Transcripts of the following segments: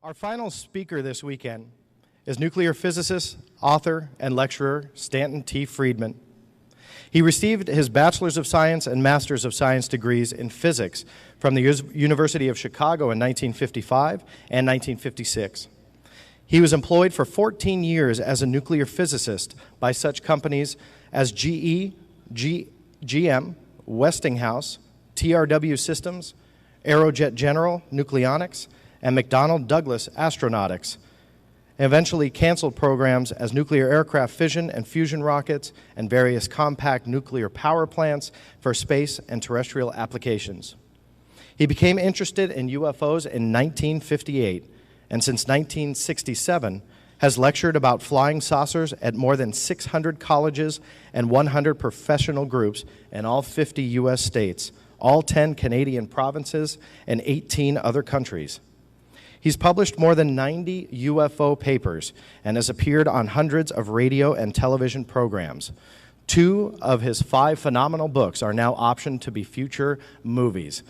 Our final speaker this weekend is nuclear physicist, author, and lecturer Stanton T. Friedman. He received his Bachelor's of Science and Master's of Science degrees in physics from the University of Chicago in 1955 and 1956. He was employed for 14 years as a nuclear physicist by such companies as GE, GM, Westinghouse, TRW Systems, Aerojet General Nucleonics, and McDonnell Douglas Astronautics, and eventually canceled programs as nuclear aircraft fission and fusion rockets and various compact nuclear power plants for space and terrestrial applications. He became interested in UFOs in 1958, and since 1967 has lectured about flying saucers at more than 600 colleges and 100 professional groups in all 50 U.S. states, all 10 Canadian provinces, and 18 other countries. He's published more than 90 UFO papers and has appeared on hundreds of radio and television programs. 2 of his 5 phenomenal books are now optioned to be future movies.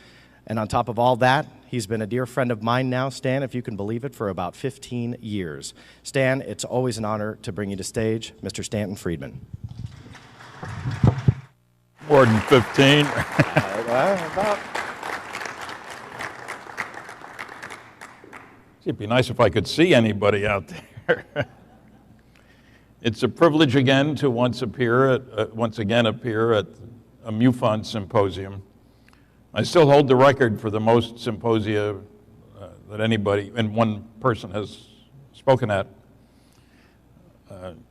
And on top of all that, he's been a dear friend of mine now, Stan, if you can believe it, for about 15 years. Stan, it's always an honor to bring you to stage, Mr. Stanton Friedman. More than 15. It'd be nice if I could see anybody out there. It's a privilege again to once again appear at a MUFON symposium. I still hold the record for the most symposia that anybody and one person has spoken at.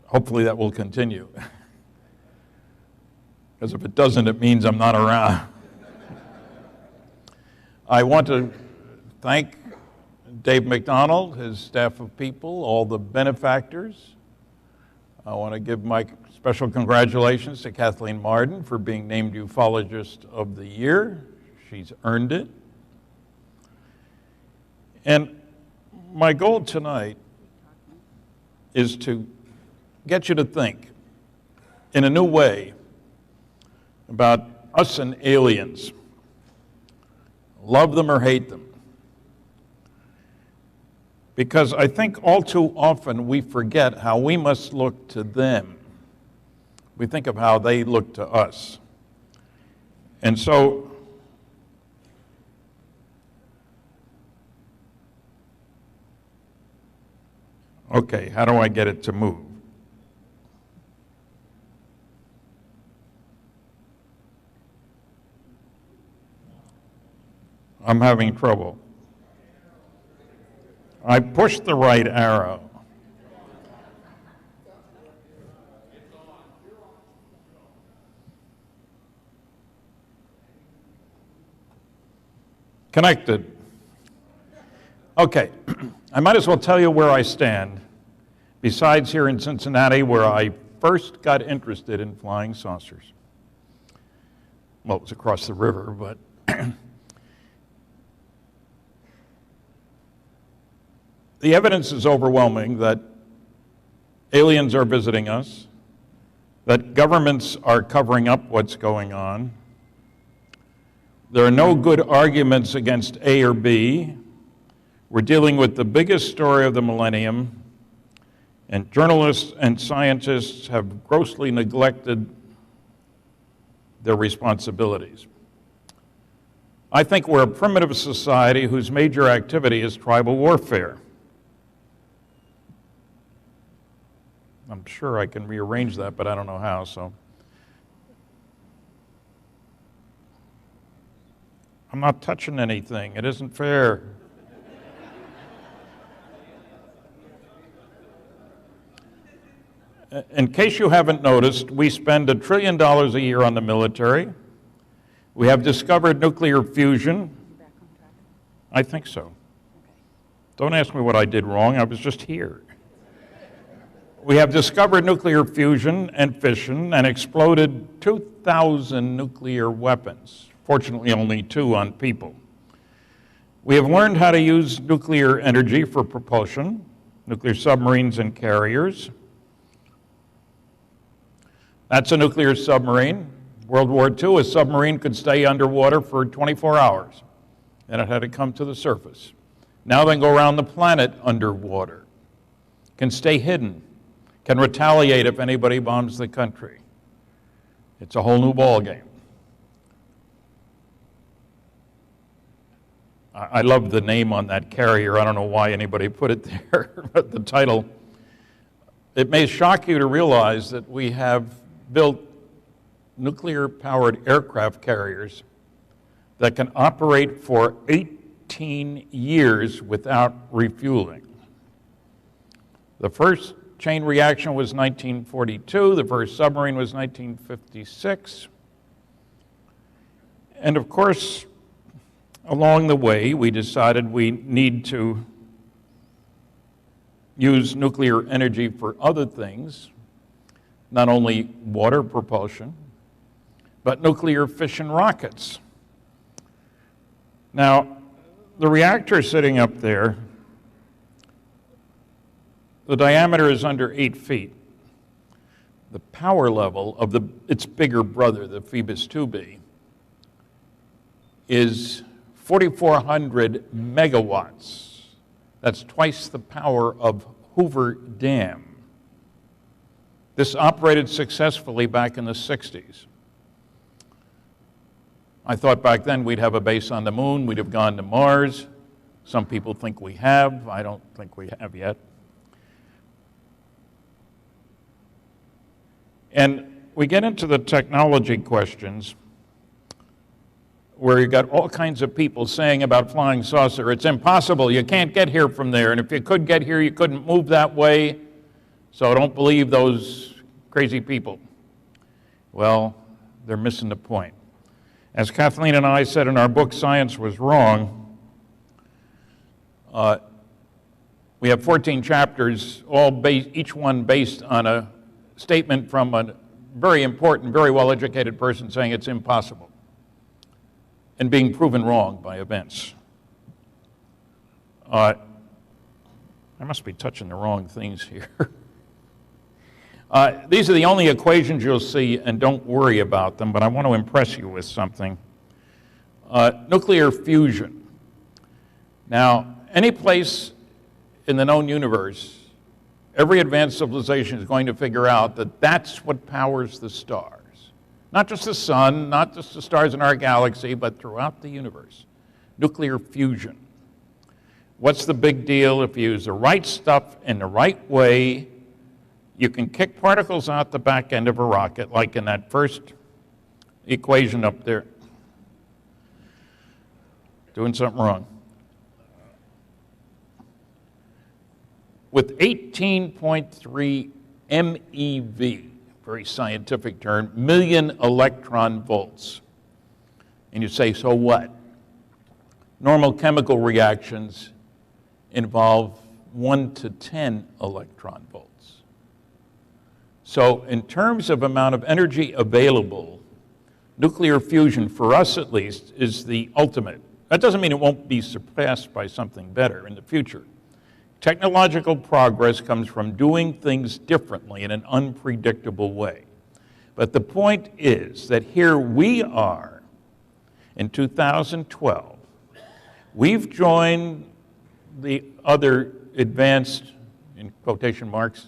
Hopefully that will continue. Because if it doesn't, it means I'm not around. I want to thank Dave McDonald, his staff of people, all the benefactors. I want to give my special congratulations to Kathleen Marden for being named Ufologist of the Year. She's earned it. And my goal tonight is to get you to think in a new way about us and aliens. Love them or hate them. Because I think all too often we forget how we must look to them. We think of how they look to us. And so, okay, how do I get it to move? I'm having trouble. I pushed the right arrow. Connected. Okay, I might as well tell you where I stand, besides here in Cincinnati, where I first got interested in flying saucers. Well, it was across the river, but the evidence is overwhelming that aliens are visiting us, that governments are covering up what's going on. There are no good arguments against A or B. We're dealing with the biggest story of the millennium, and journalists and scientists have grossly neglected their responsibilities. I think we're a primitive society whose major activity is tribal warfare. I'm sure I can rearrange that, but I don't know how, so. I'm not touching anything. It isn't fair. In case you haven't noticed, we spend $1 trillion a year on the military. We have discovered nuclear fusion. I think so. Don't ask me what I did wrong. I was just here. We have discovered nuclear fusion and fission and exploded 2,000 nuclear weapons. Fortunately, only 2 on people. We have learned how to use nuclear energy for propulsion, nuclear submarines and carriers. That's a nuclear submarine. World War II, a submarine could stay underwater for 24 hours, and it had to come to the surface. Now they can go around the planet underwater, can stay hidden, can retaliate if anybody bombs the country. It's a whole new ballgame. I love the name on that carrier. I don't know why anybody put it there, but the title. It may shock you to realize that we have built nuclear-powered aircraft carriers that can operate for 18 years without refueling. The first chain reaction was 1942. The first submarine was 1956. And of course, along the way, we decided we need to use nuclear energy for other things, not only water propulsion, but nuclear fission rockets. Now, the reactor sitting up there, the diameter is under 8 feet. The power level of its bigger brother, the Phoebus 2B, is 4,400 megawatts. That's twice the power of Hoover Dam. This operated successfully back in the 60s. I thought back then we'd have a base on the moon, we'd have gone to Mars. Some people think we have. I don't think we have yet. And we get into the technology questions where you got all kinds of people saying about flying saucer, it's impossible, you can't get here from there, and if you could get here, you couldn't move that way, so don't believe those crazy people. Well, they're missing the point. As Kathleen and I said in our book, Science Was Wrong, we have 14 chapters, each one based on a statement from a very important, very well-educated person saying it's impossible, and being proven wrong by events. I must be touching the wrong things here. These are the only equations you'll see, and don't worry about them, but I want to impress you with something. Nuclear fusion. Now, any place in the known universe, every advanced civilization is going to figure out that that's what powers the stars. Not just the sun, not just the stars in our galaxy, but throughout the universe. Nuclear fusion. What's the big deal? If you use the right stuff in the right way, you can kick particles out the back end of a rocket, like in that first equation up there. Doing something wrong. With 18.3 MeV, very scientific term, million electron volts. And you say, so what? Normal chemical reactions involve 1 to 10 electron volts. So in terms of amount of energy available, nuclear fusion, for us at least, is the ultimate. That doesn't mean it won't be surpassed by something better in the future. Technological progress comes from doing things differently in an unpredictable way. But the point is that here we are in 2012. We've joined the other advanced, in quotation marks,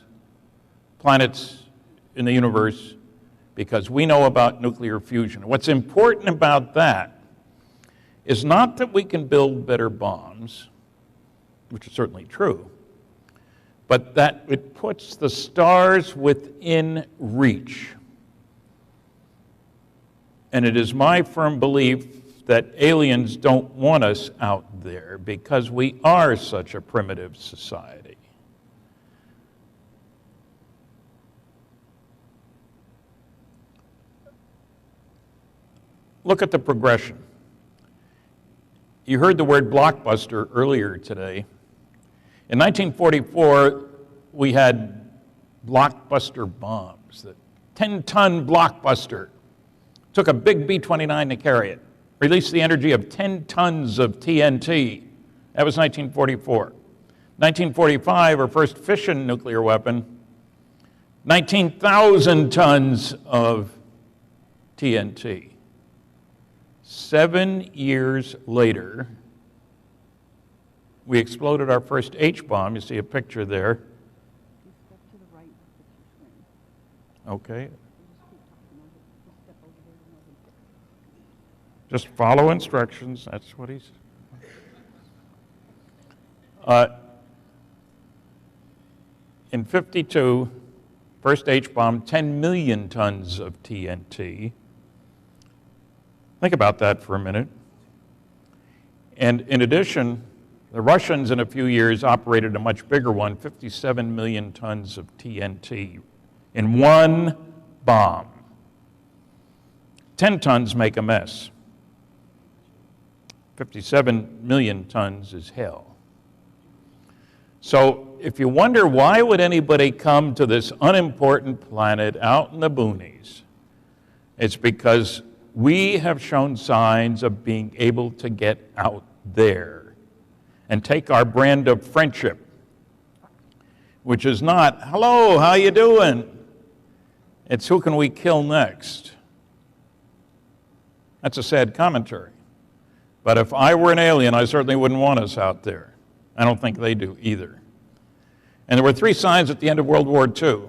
planets in the universe because we know about nuclear fusion. What's important about that is not that we can build better bombs, which is certainly true, but that it puts the stars within reach. And it is my firm belief that aliens don't want us out there because we are such a primitive society. Look at the progression. You heard the word blockbuster earlier today. In 1944, we had blockbuster bombs. The 10-ton blockbuster took a big B-29 to carry it. released the energy of 10 tons of TNT. That was 1944. 1945, our first fission nuclear weapon, 19,000 tons of TNT. 7 years later, we exploded our first H-bomb. You see a picture there. Okay. Just follow instructions. That's what he's... in 52, first H-bomb, 10 million tons of TNT. Think about that for a minute. And in addition, the Russians in a few years operated a much bigger one, 57 million tons of TNT in one bomb. 10 tons make a mess. 57 million tons is hell. So if you wonder why would anybody come to this unimportant planet out in the boonies, it's because we have shown signs of being able to get out there and take our brand of friendship, which is not, hello, how you doing? It's who can we kill next? That's a sad commentary. But if I were an alien, I certainly wouldn't want us out there. I don't think they do either. And there were 3 signs at the end of World War II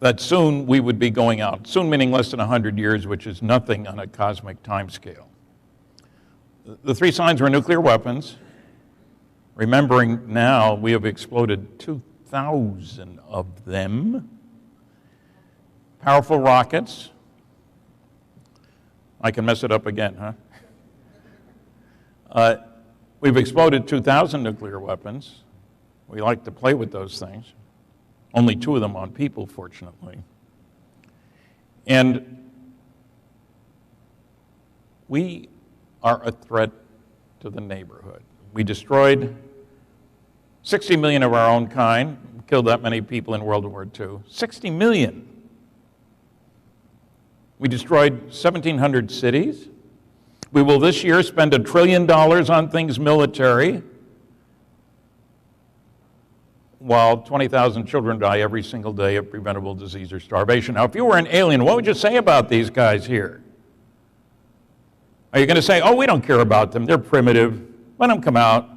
that soon we would be going out. Soon meaning less than 100 years, which is nothing on a cosmic time scale. The 3 signs were nuclear weapons. Remembering now, we have exploded 2,000 of them. Powerful rockets. I can mess it up again, huh? We've exploded 2,000 nuclear weapons. We like to play with those things. Only 2 of them on people, fortunately. And we are a threat to the neighborhood. We destroyed 60 million of our own kind, killed that many people in World War II. 60 million. We destroyed 1,700 cities. We will this year spend $1 trillion on things military, while 20,000 children die every single day of preventable disease or starvation. Now, if you were an alien, what would you say about these guys here? Are you going to say, oh, we don't care about them, they're primitive, let them come out?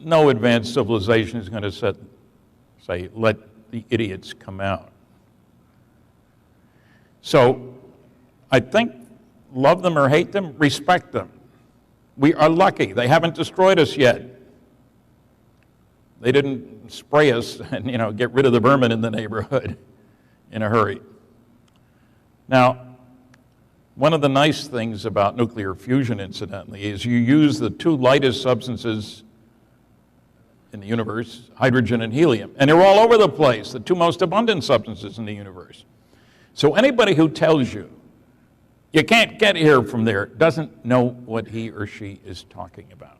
No advanced civilization is going to say, let the idiots come out. So, I think, love them or hate them, respect them. We are lucky. They haven't destroyed us yet. They didn't spray us and, get rid of the vermin in the neighborhood in a hurry. Now, one of the nice things about nuclear fusion, incidentally, is you use the 2 lightest substances in the universe, hydrogen and helium. And they're all over the place, the 2 most abundant substances in the universe. So anybody who tells you you can't get here from there doesn't know what he or she is talking about.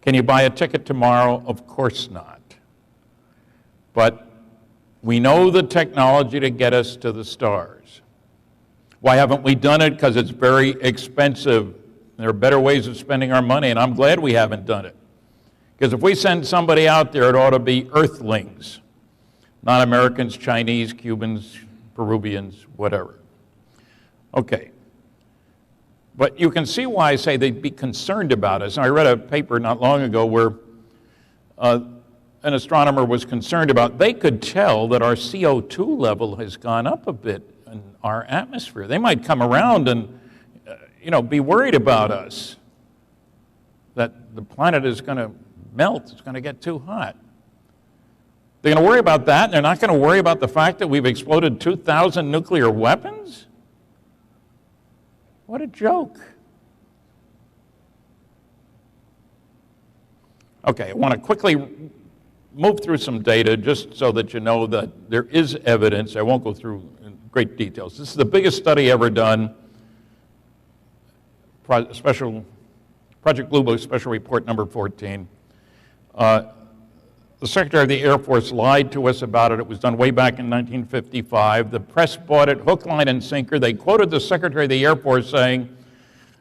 Can you buy a ticket tomorrow? Of course not. But we know the technology to get us to the stars. Why haven't we done it? Because it's very expensive. There are better ways of spending our money, and I'm glad we haven't done it. Because if we send somebody out there, it ought to be Earthlings, not Americans, Chinese, Cubans, Peruvians, whatever. Okay. But you can see why I say they'd be concerned about us. And I read a paper not long ago where an astronomer was concerned about, they could tell that our CO2 level has gone up a bit in our atmosphere. They might come around and, be worried about us, that the planet is going to melt, it's going to get too hot. They're going to worry about that, and they're not going to worry about the fact that we've exploded 2,000 nuclear weapons? What a joke. Okay, I want to quickly move through some data just so that you know that there is evidence. I won't go through in great details. This is the biggest study ever done, Project Blue Book Special Report number 14. The Secretary of the Air Force lied to us about it. It was done way back in 1955. The press bought it hook, line, and sinker. They quoted the Secretary of the Air Force saying,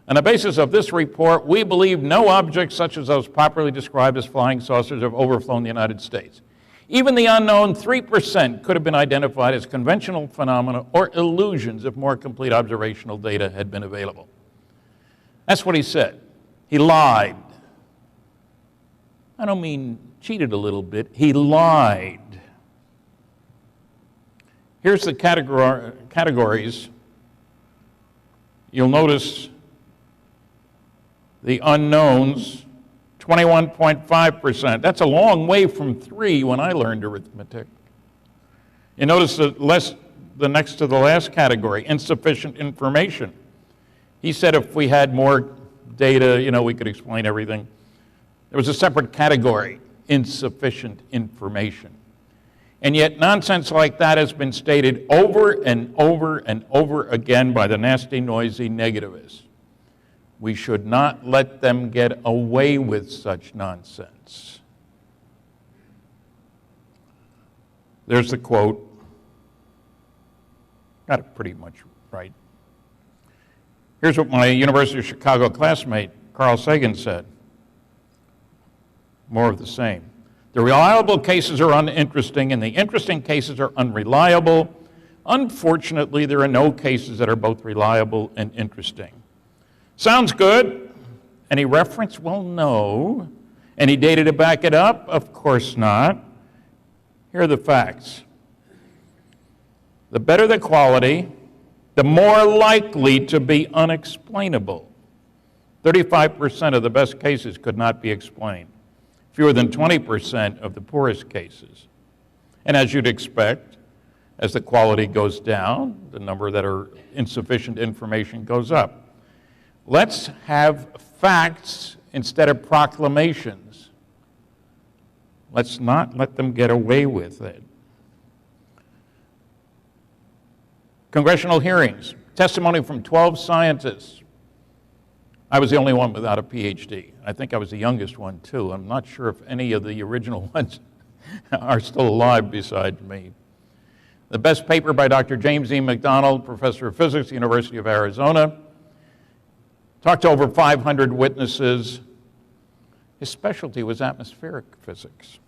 "On the basis of this report, we believe no objects such as those properly described as flying saucers have overflown the United States. Even the unknown 3% could have been identified as conventional phenomena or illusions if more complete observational data had been available." That's what he said. He lied. I don't mean cheated a little bit. He lied. Here's the categories. You'll notice the unknowns, 21.5%. That's a long way from 3 when I learned arithmetic. You notice the next to the last category, insufficient information. He said if we had more data, we could explain everything. There was a separate category, insufficient information. And yet nonsense like that has been stated over and over and over again by the nasty, noisy negativists. We should not let them get away with such nonsense. There's the quote. Got it pretty much right. Here's what my University of Chicago classmate, Carl Sagan, said. More of the same. The reliable cases are uninteresting, and the interesting cases are unreliable. Unfortunately, there are no cases that are both reliable and interesting. Sounds good. Any reference? Well, no. Any data to back it up? Of course not. Here are the facts. The better the quality, the more likely to be unexplainable. 35% of the best cases could not be explained. Fewer than 20% of the poorest cases. And as you'd expect, as the quality goes down, the number that are insufficient information goes up. Let's have facts instead of proclamations. Let's not let them get away with it. Congressional hearings, testimony from 12 scientists. I was the only one without a PhD. I think I was the youngest one, too. I'm not sure if any of the original ones are still alive besides me. The best paper by Dr. James E. McDonald, professor of physics, University of Arizona. Talked to over 500 witnesses. His specialty was atmospheric physics.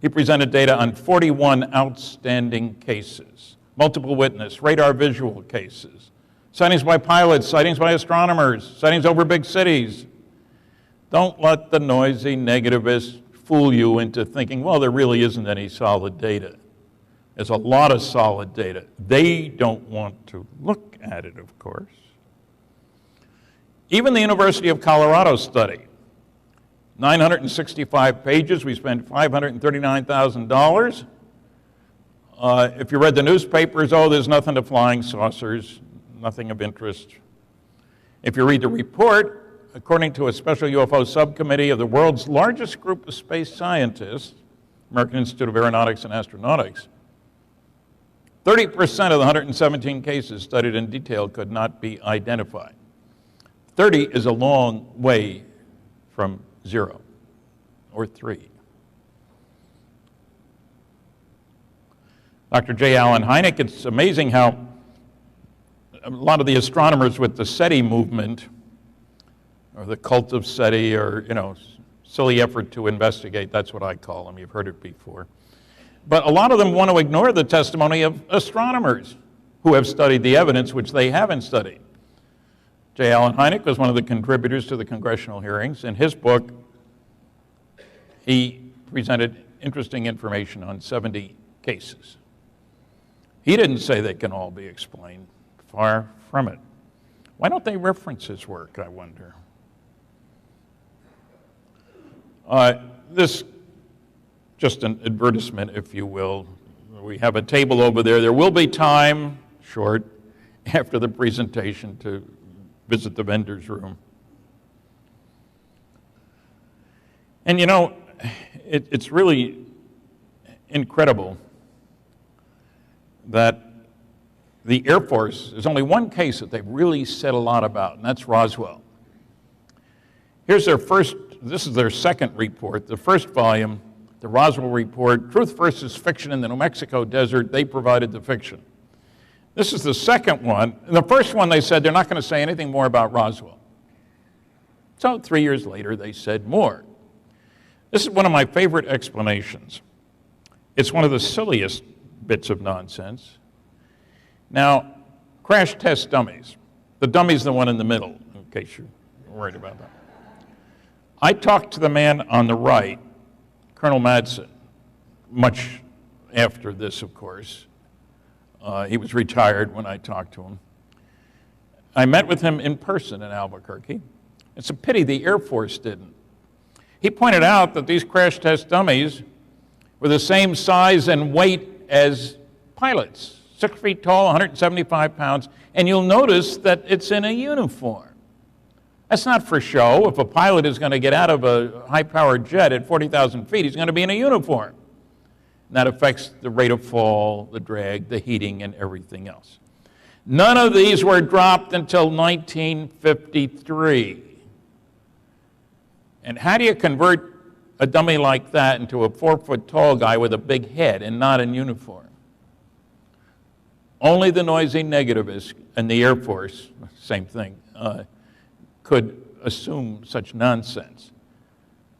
He presented data on 41 outstanding cases, multiple witness, radar visual cases, sightings by pilots, sightings by astronomers, sightings over big cities. Don't let the noisy negativists fool you into thinking, well, there really isn't any solid data. There's a lot of solid data. They don't want to look at it, of course. Even the University of Colorado study, 965 pages. We spent $539,000. If you read the newspapers, there's nothing to flying saucers, nothing of interest. If you read the report, according to a special UFO subcommittee of the world's largest group of space scientists, American Institute of Aeronautics and Astronautics, 30% of the 117 cases studied in detail could not be identified. 30 is a long way from 0 or 3. Dr. J. Allen Hynek, it's amazing how a lot of the astronomers with the SETI movement, or the cult of SETI, or, silly effort to investigate, that's what I call them, you've heard it before. But a lot of them want to ignore the testimony of astronomers who have studied the evidence which they haven't studied. J. Allen Hynek was one of the contributors to the congressional hearings. In his book, he presented interesting information on 70 cases. He didn't say they can all be explained. Far from it. Why don't they reference his work, I wonder? This, just an advertisement, if you will. We have a table over there. There will be time, short, after the presentation to visit the vendor's room. And it's really incredible that the Air Force, there's only one case that they've really said a lot about, and that's Roswell. Here's this is their second report. The first volume the Roswell report, truth versus fiction in the New Mexico desert, they provided the fiction. This is the second one. In the first one, they said they're not going to say anything more about Roswell. So 3 years later, they said more. This is one of my favorite explanations. It's one of the silliest bits of nonsense. Now, crash test dummies. The dummy's the one in the middle, in case you're worried about that. I talked to the man on the right, Colonel Madsen, much after this, of course. He was retired when I talked to him. I met with him in person in Albuquerque. It's a pity the Air Force didn't. He pointed out that these crash test dummies were the same size and weight as pilots, 6 feet tall, 175 pounds, and you'll notice that it's in a uniform. That's not for show. If a pilot is going to get out of a high-powered jet at 40,000 feet, he's going to be in a uniform. And that affects the rate of fall, the drag, the heating, and everything else. None of these were dropped until 1953. And how do you convert a dummy like that into a 4-foot-tall guy with a big head and not in uniform? Only the noisy negativists and the Air Force, same thing, could assume such nonsense.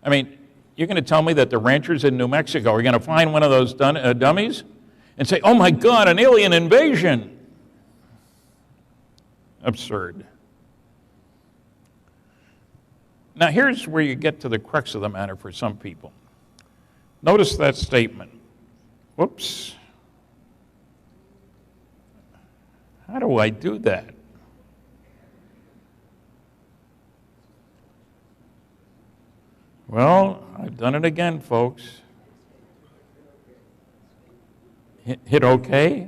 I mean, you're going to tell me that the ranchers in New Mexico are going to find one of those dummies and say, oh my God, an alien invasion. Absurd. Now here's where you get to the crux of the matter for some people. Notice that statement. Whoops. How do I do that? Well, I've done it again, folks. Hit OK?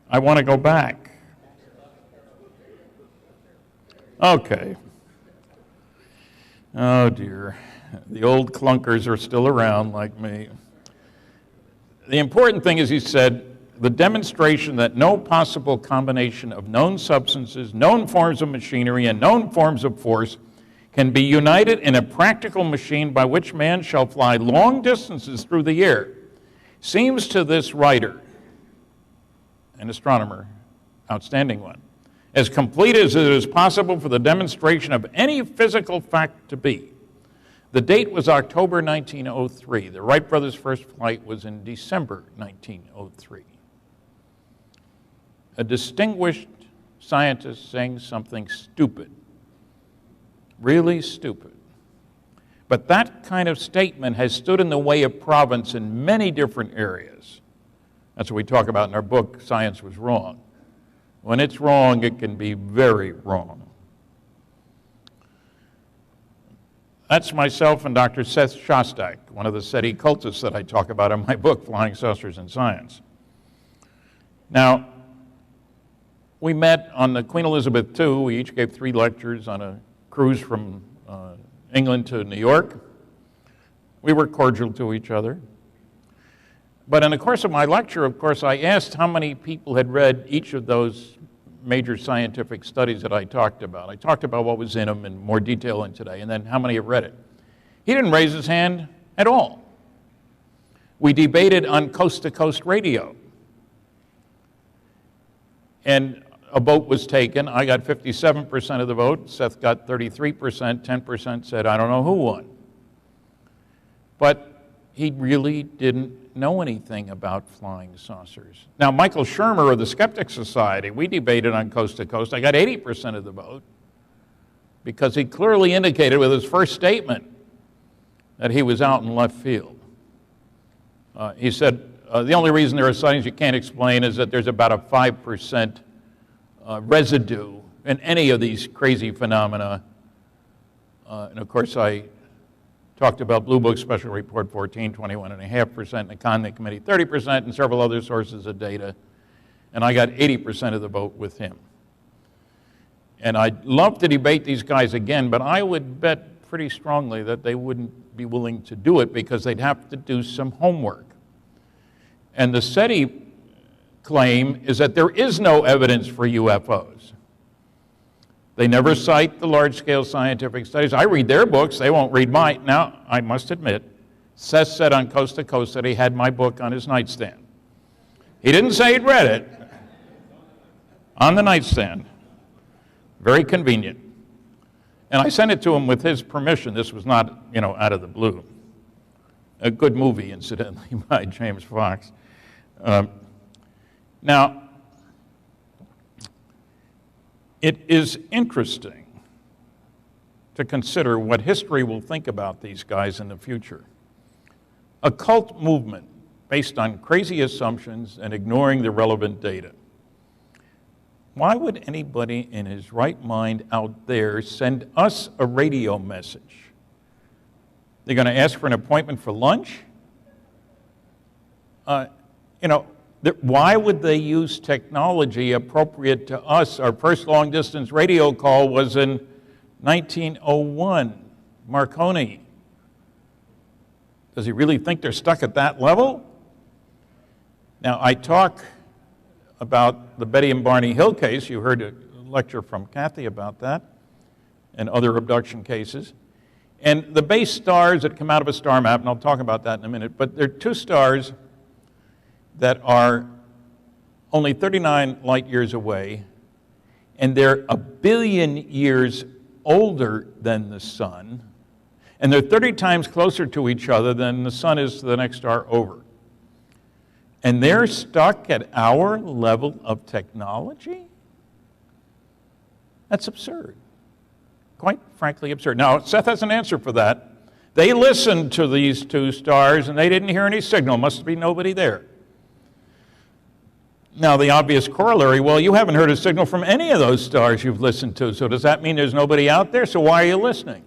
I want to go back. Okay. Oh dear. The old clunkers are still around like me. The important thing is, he said, the demonstration that no possible combination of known substances, known forms of machinery, and known forms of force can be united in a practical machine by which man shall fly long distances through the air seems to this writer, an astronomer, outstanding one, as complete as it is possible for the demonstration of any physical fact to be. The date was October 1903. The Wright brothers' first flight was in December 1903. A distinguished scientist saying something stupid, really stupid. But that kind of statement has stood in the way of province in many different areas. That's what we talk about in our book, Science Was Wrong. When it's wrong, it can be very wrong. That's myself and Dr. Seth Shostak, one of the SETI cultists that I talk about in my book, Flying Saucers and Science. Now, we met on the Queen Elizabeth II. We each gave 3 lectures on a cruise from England to New York. We were cordial to each other. But in the course of my lecture, of course, I asked how many people had read each of those major scientific studies that I talked about. I talked about what was in them in more detail than today, and then how many have read it. He didn't raise his hand at all. We debated on coast-to-coast radio. And a vote was taken. I got 57% of the vote. Seth got 33%. 10% said, I don't know who won. But he really didn't know anything about flying saucers. Now, Michael Shermer of the Skeptic Society, we debated on Coast to Coast. I got 80% of the vote because he clearly indicated with his first statement that he was out in left field. He said, the only reason there are sightings you can't explain is that there's about a 5% residue in any of these crazy phenomena. And of course, I talked about Blue Book Special Report 14, 21.5%, and the Condon Committee 30%, and several other sources of data. And I got 80% of the vote with him. And I'd love to debate these guys again, but I would bet pretty strongly that they wouldn't be willing to do it because they'd have to do some homework. And the SETI claim is that there is no evidence for UFOs. They never cite the large-scale scientific studies. I read their books. They won't read mine. Now, I must admit, Seth said on Coast to Coast that he had my book on his nightstand. He didn't say he'd read it. On the nightstand. Very convenient. And I sent it to him with his permission. This was not, out of the blue. A good movie, incidentally, by James Fox. Now, it is interesting to consider what history will think about these guys in the future. A cult movement based on crazy assumptions and ignoring the relevant data. Why would anybody in his right mind out there send us a radio message? They're going to ask for an appointment for lunch? Why would they use technology appropriate to us? Our first long-distance radio call was in 1901, Marconi. Does he really think they're stuck at that level? Now, I talk about the Betty and Barney Hill case. You heard a lecture from Kathy about that, and other abduction cases. And the base stars that come out of a star map, and I'll talk about that in a minute, but there are two stars that are only 39 light years away, and they're 1 billion years older than the sun, and they're 30 times closer to each other than the sun is to the next star over. And they're stuck at our level of technology? That's absurd. Quite frankly absurd. Now, Seth has an answer for that. They listened to these two stars, and they didn't hear any signal. Must be nobody there. Now, the obvious corollary, well, you haven't heard a signal from any of those stars you've listened to, so does that mean there's nobody out there? So why are you listening?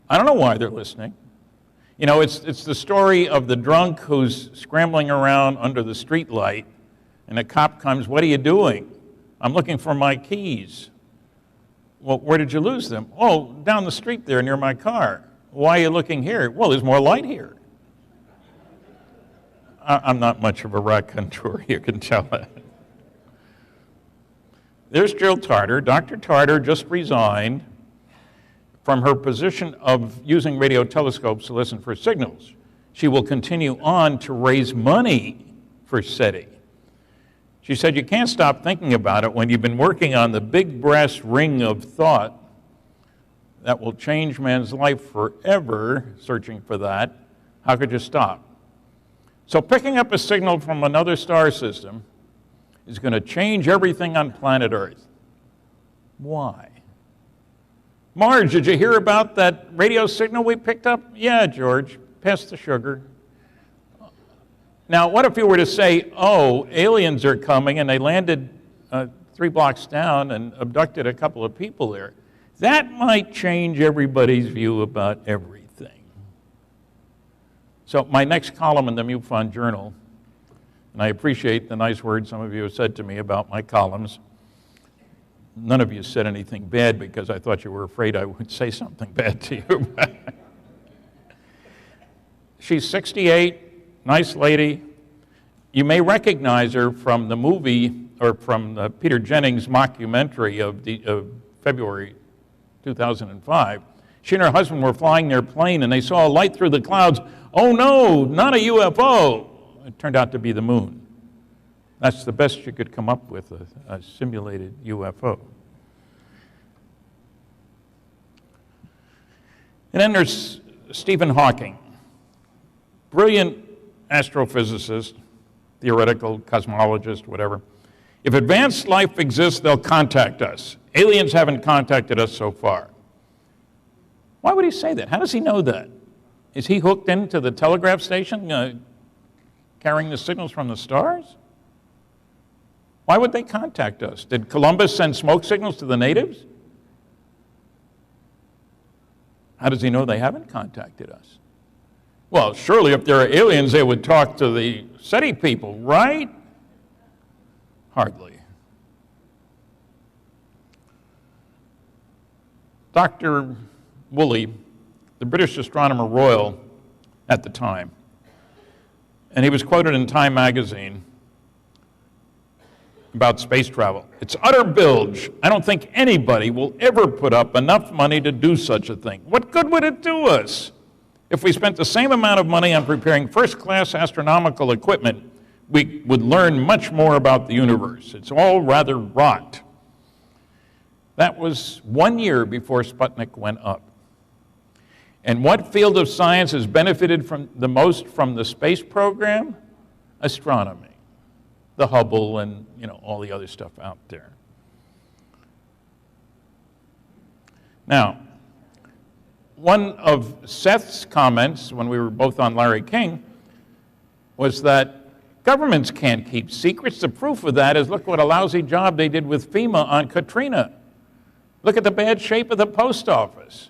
I don't know why they're listening. It's the story of the drunk who's scrambling around under the street light, and a cop comes, "What are you doing?" "I'm looking for my keys." "Well, where did you lose them?" "Oh, down the street there near my car." "Why are you looking here?" "Well, there's more light here." I'm not much of a raconteur, you can tell that. There's Jill Tarter. Dr. Tarter just resigned from her position of using radio telescopes to listen for signals. She will continue on to raise money for SETI. She said, "You can't stop thinking about it when you've been working on the big brass ring of thought that will change man's life forever, searching for that. How could you stop?" So picking up a signal from another star system is going to change everything on planet Earth. Why? "Marge, did you hear about that radio signal we picked up?" "Yeah, George, pass the sugar." Now, what if you were to say, "Oh, aliens are coming and they landed 3 blocks down and abducted a couple of people there"? That might change everybody's view about everything. So my next column in the MUFON Journal, and I appreciate the nice words some of you have said to me about my columns. None of you said anything bad because I thought you were afraid I would say something bad to you. She's 68, nice lady. You may recognize her from the movie or from Peter Jennings' mockumentary of February 2005. She and her husband were flying their plane and they saw a light through the clouds. "Oh no, not a UFO." It turned out to be the moon. That's the best you could come up with, a simulated UFO. And then there's Stephen Hawking, brilliant astrophysicist, theoretical cosmologist, whatever. "If advanced life exists, they'll contact us. Aliens haven't contacted us so far." Why would he say that? How does he know that? Is he hooked into the telegraph station, carrying the signals from the stars? Why would they contact us? Did Columbus send smoke signals to the natives? How does he know they haven't contacted us? Well, surely if there are aliens, they would talk to the SETI people, right? Hardly. Dr. Woolley, the British Astronomer Royal at the time, and he was quoted in Time magazine about space travel. It's utter bilge. I don't think anybody will ever put up enough money to do such a thing. What good would it do us? If we spent the same amount of money on preparing first-class astronomical equipment, we would learn much more about the universe. It's all rather rot. That was 1 year before Sputnik went up. And what field of science has benefited the most from the space program? Astronomy. The Hubble and all the other stuff out there. Now, one of Seth's comments when we were both on Larry King was that governments can't keep secrets. The proof of that is look what a lousy job they did with FEMA on Katrina. Look at the bad shape of the post office.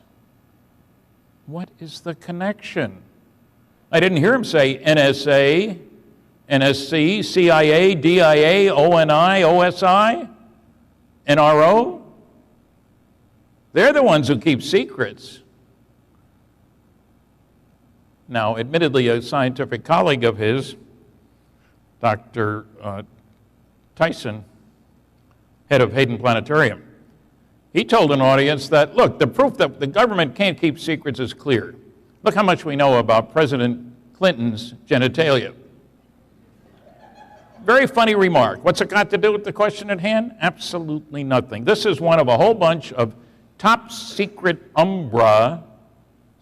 What is the connection? I didn't hear him say NSA, NSC, CIA, DIA, ONI, OSI, NRO. They're the ones who keep secrets. Now, admittedly, a scientific colleague of his, Dr. Tyson, head of Hayden Planetarium, he told an audience that, look, the proof that the government can't keep secrets is clear. Look how much we know about President Clinton's genitalia. Very funny remark. What's it got to do with the question at hand? Absolutely nothing. This is one of a whole bunch of top secret Umbra,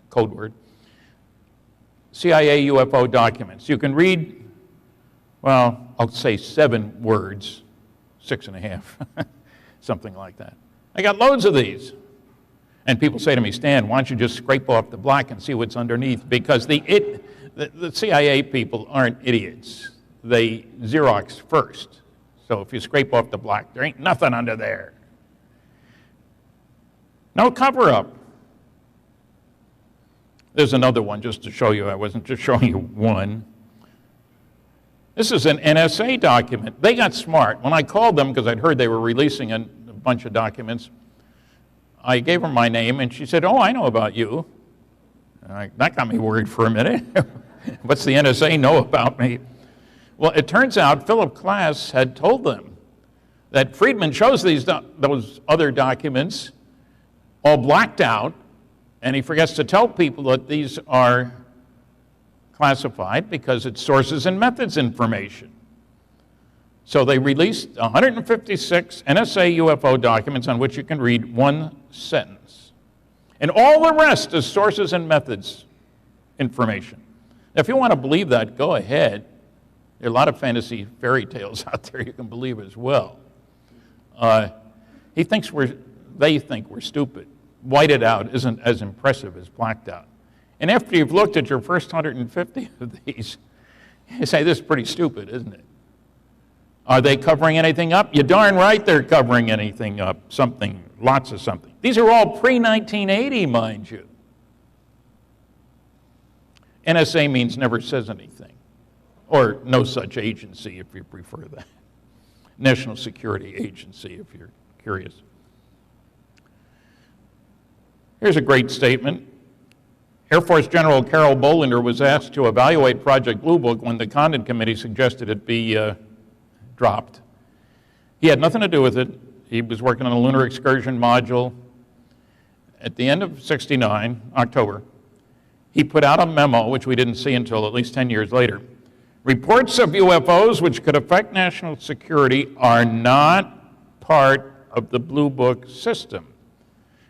code word, CIA UFO documents. You can read, well, I'll say 7 words, 6.5, something like that. I got loads of these. And people say to me, Stan, why don't you just scrape off the black and see what's underneath? Because the CIA people aren't idiots. They Xerox first. So if you scrape off the black, there ain't nothing under there. No cover-up. There's another one just to show you. I wasn't just showing you one. This is an NSA document. They got smart. When I called them, because I'd heard they were releasing a bunch of documents, I gave her my name, and she said, oh, I know about you. That got me worried for a minute. What's the NSA know about me? Well, it turns out Philip Klass had told them that Friedman shows those other documents all blacked out, and he forgets to tell people that these are classified because it's sources and methods information. So they released 156 NSA UFO documents on which you can read one sentence. And all the rest is sources and methods information. Now, if you want to believe that, go ahead. There are a lot of fantasy fairy tales out there you can believe as well. They think we're stupid. Whited out isn't as impressive as blacked out. And after you've looked at your first 150 of these, you say, this is pretty stupid, isn't it? Are they covering anything up? You're darn right they're covering anything up, something, lots of something. These are all pre-1980, mind you. NSA means never says anything, or no such agency, if you prefer that. National Security Agency, if you're curious. Here's a great statement. Air Force General Carol Bolender was asked to evaluate Project Blue Book when the Condon Committee suggested it be dropped. He had nothing to do with it. He was working on a lunar excursion module. At the end of '69, October, he put out a memo, which we didn't see until at least 10 years later. Reports of UFOs which could affect national security are not part of the Blue Book system,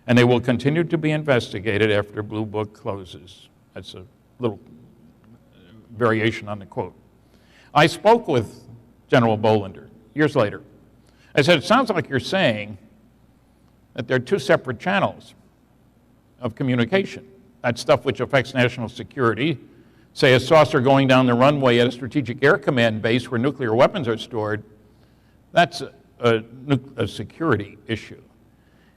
and they will continue to be investigated after Blue Book closes. That's a little variation on the quote. I spoke with General Bolender years later. I said, it sounds like you're saying that there are 2 separate channels of communication. That's stuff which affects national security. Say a saucer going down the runway at a Strategic Air Command base where nuclear weapons are stored, that's a security issue.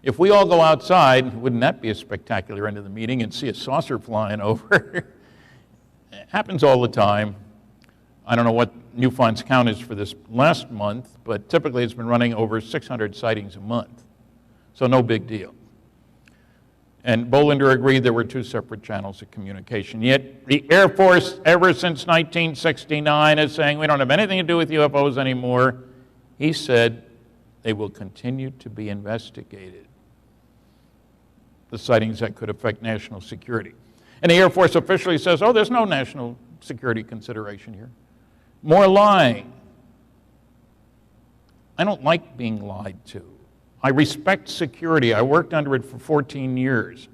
If we all go outside, wouldn't that be a spectacular end of the meeting, and see a saucer flying over? It happens all the time. I don't know what Newfound's count is for this last month, but typically it's been running over 600 sightings a month. So no big deal. And Bolender agreed there were 2 separate channels of communication. Yet the Air Force, ever since 1969, is saying we don't have anything to do with UFOs anymore. He said they will continue to be investigated, the sightings that could affect national security. And the Air Force officially says, oh, there's no national security consideration here. More lying. I don't like being lied to. I respect security. I worked under it for 14 years.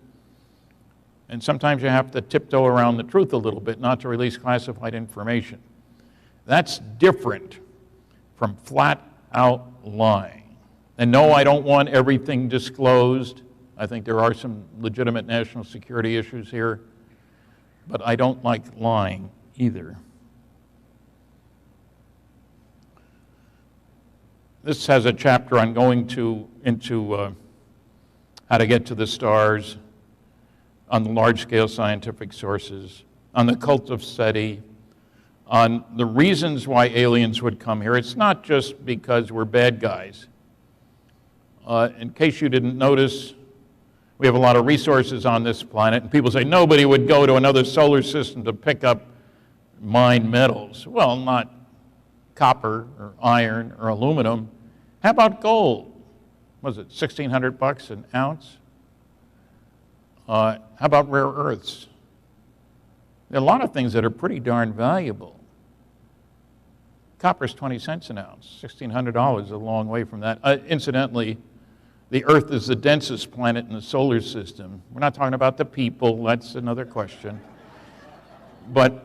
And sometimes you have to tiptoe around the truth a little bit, not to release classified information. That's different from flat-out lying. And no, I don't want everything disclosed. I think there are some legitimate national security issues here. But I don't like lying either. This has a chapter on going into how to get to the stars, on the large-scale scientific sources, on the cult of SETI, on the reasons why aliens would come here. It's not just because we're bad guys. In case you didn't notice, we have a lot of resources on this planet, and people say nobody would go to another solar system to pick up mined metals. Well, not copper or iron or aluminum. How about gold? Was it $1,600 an ounce? How about rare earths? There are a lot of things that are pretty darn valuable. Copper's 20 cents an ounce. $1,600 is a long way from that. Incidentally, the Earth is the densest planet in the solar system. We're not talking about the people. That's another question. But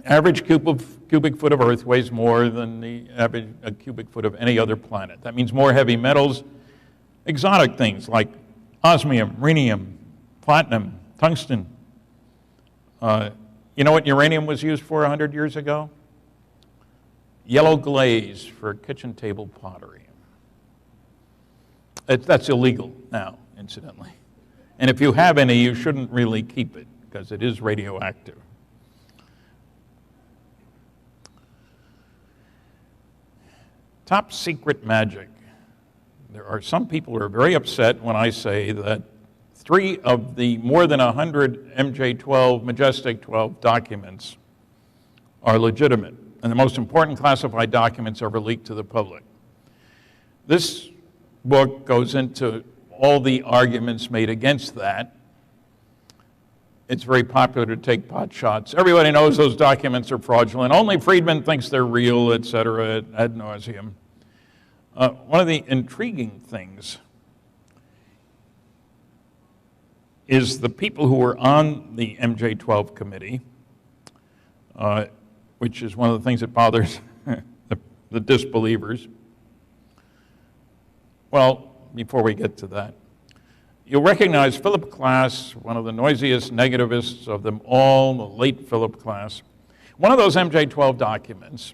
average cubic foot of Earth weighs more than the average cubic foot of any other planet. That means more heavy metals, exotic things like osmium, rhenium, platinum, tungsten. You know what uranium was used for 100 years ago? Yellow glaze for kitchen table pottery. That's illegal now, incidentally. And if you have any, you shouldn't really keep it because it is radioactive. Top secret magic. There are some people who are very upset when I say that 3 of the more than 100 MJ-12, Majestic 12 documents are legitimate, and the most important classified documents are leaked to the public. This book goes into all the arguments made against that. It's very popular to take pot shots. Everybody knows those documents are fraudulent. Only Friedman thinks they're real, et cetera, ad nauseum. One of the intriguing things is the people who were on the MJ-12 committee, which is one of the things that bothers the disbelievers. Well, before we get to that, you'll recognize Philip Klass, one of the noisiest negativists of them all, the late Philip Klass. One of those MJ-12 documents,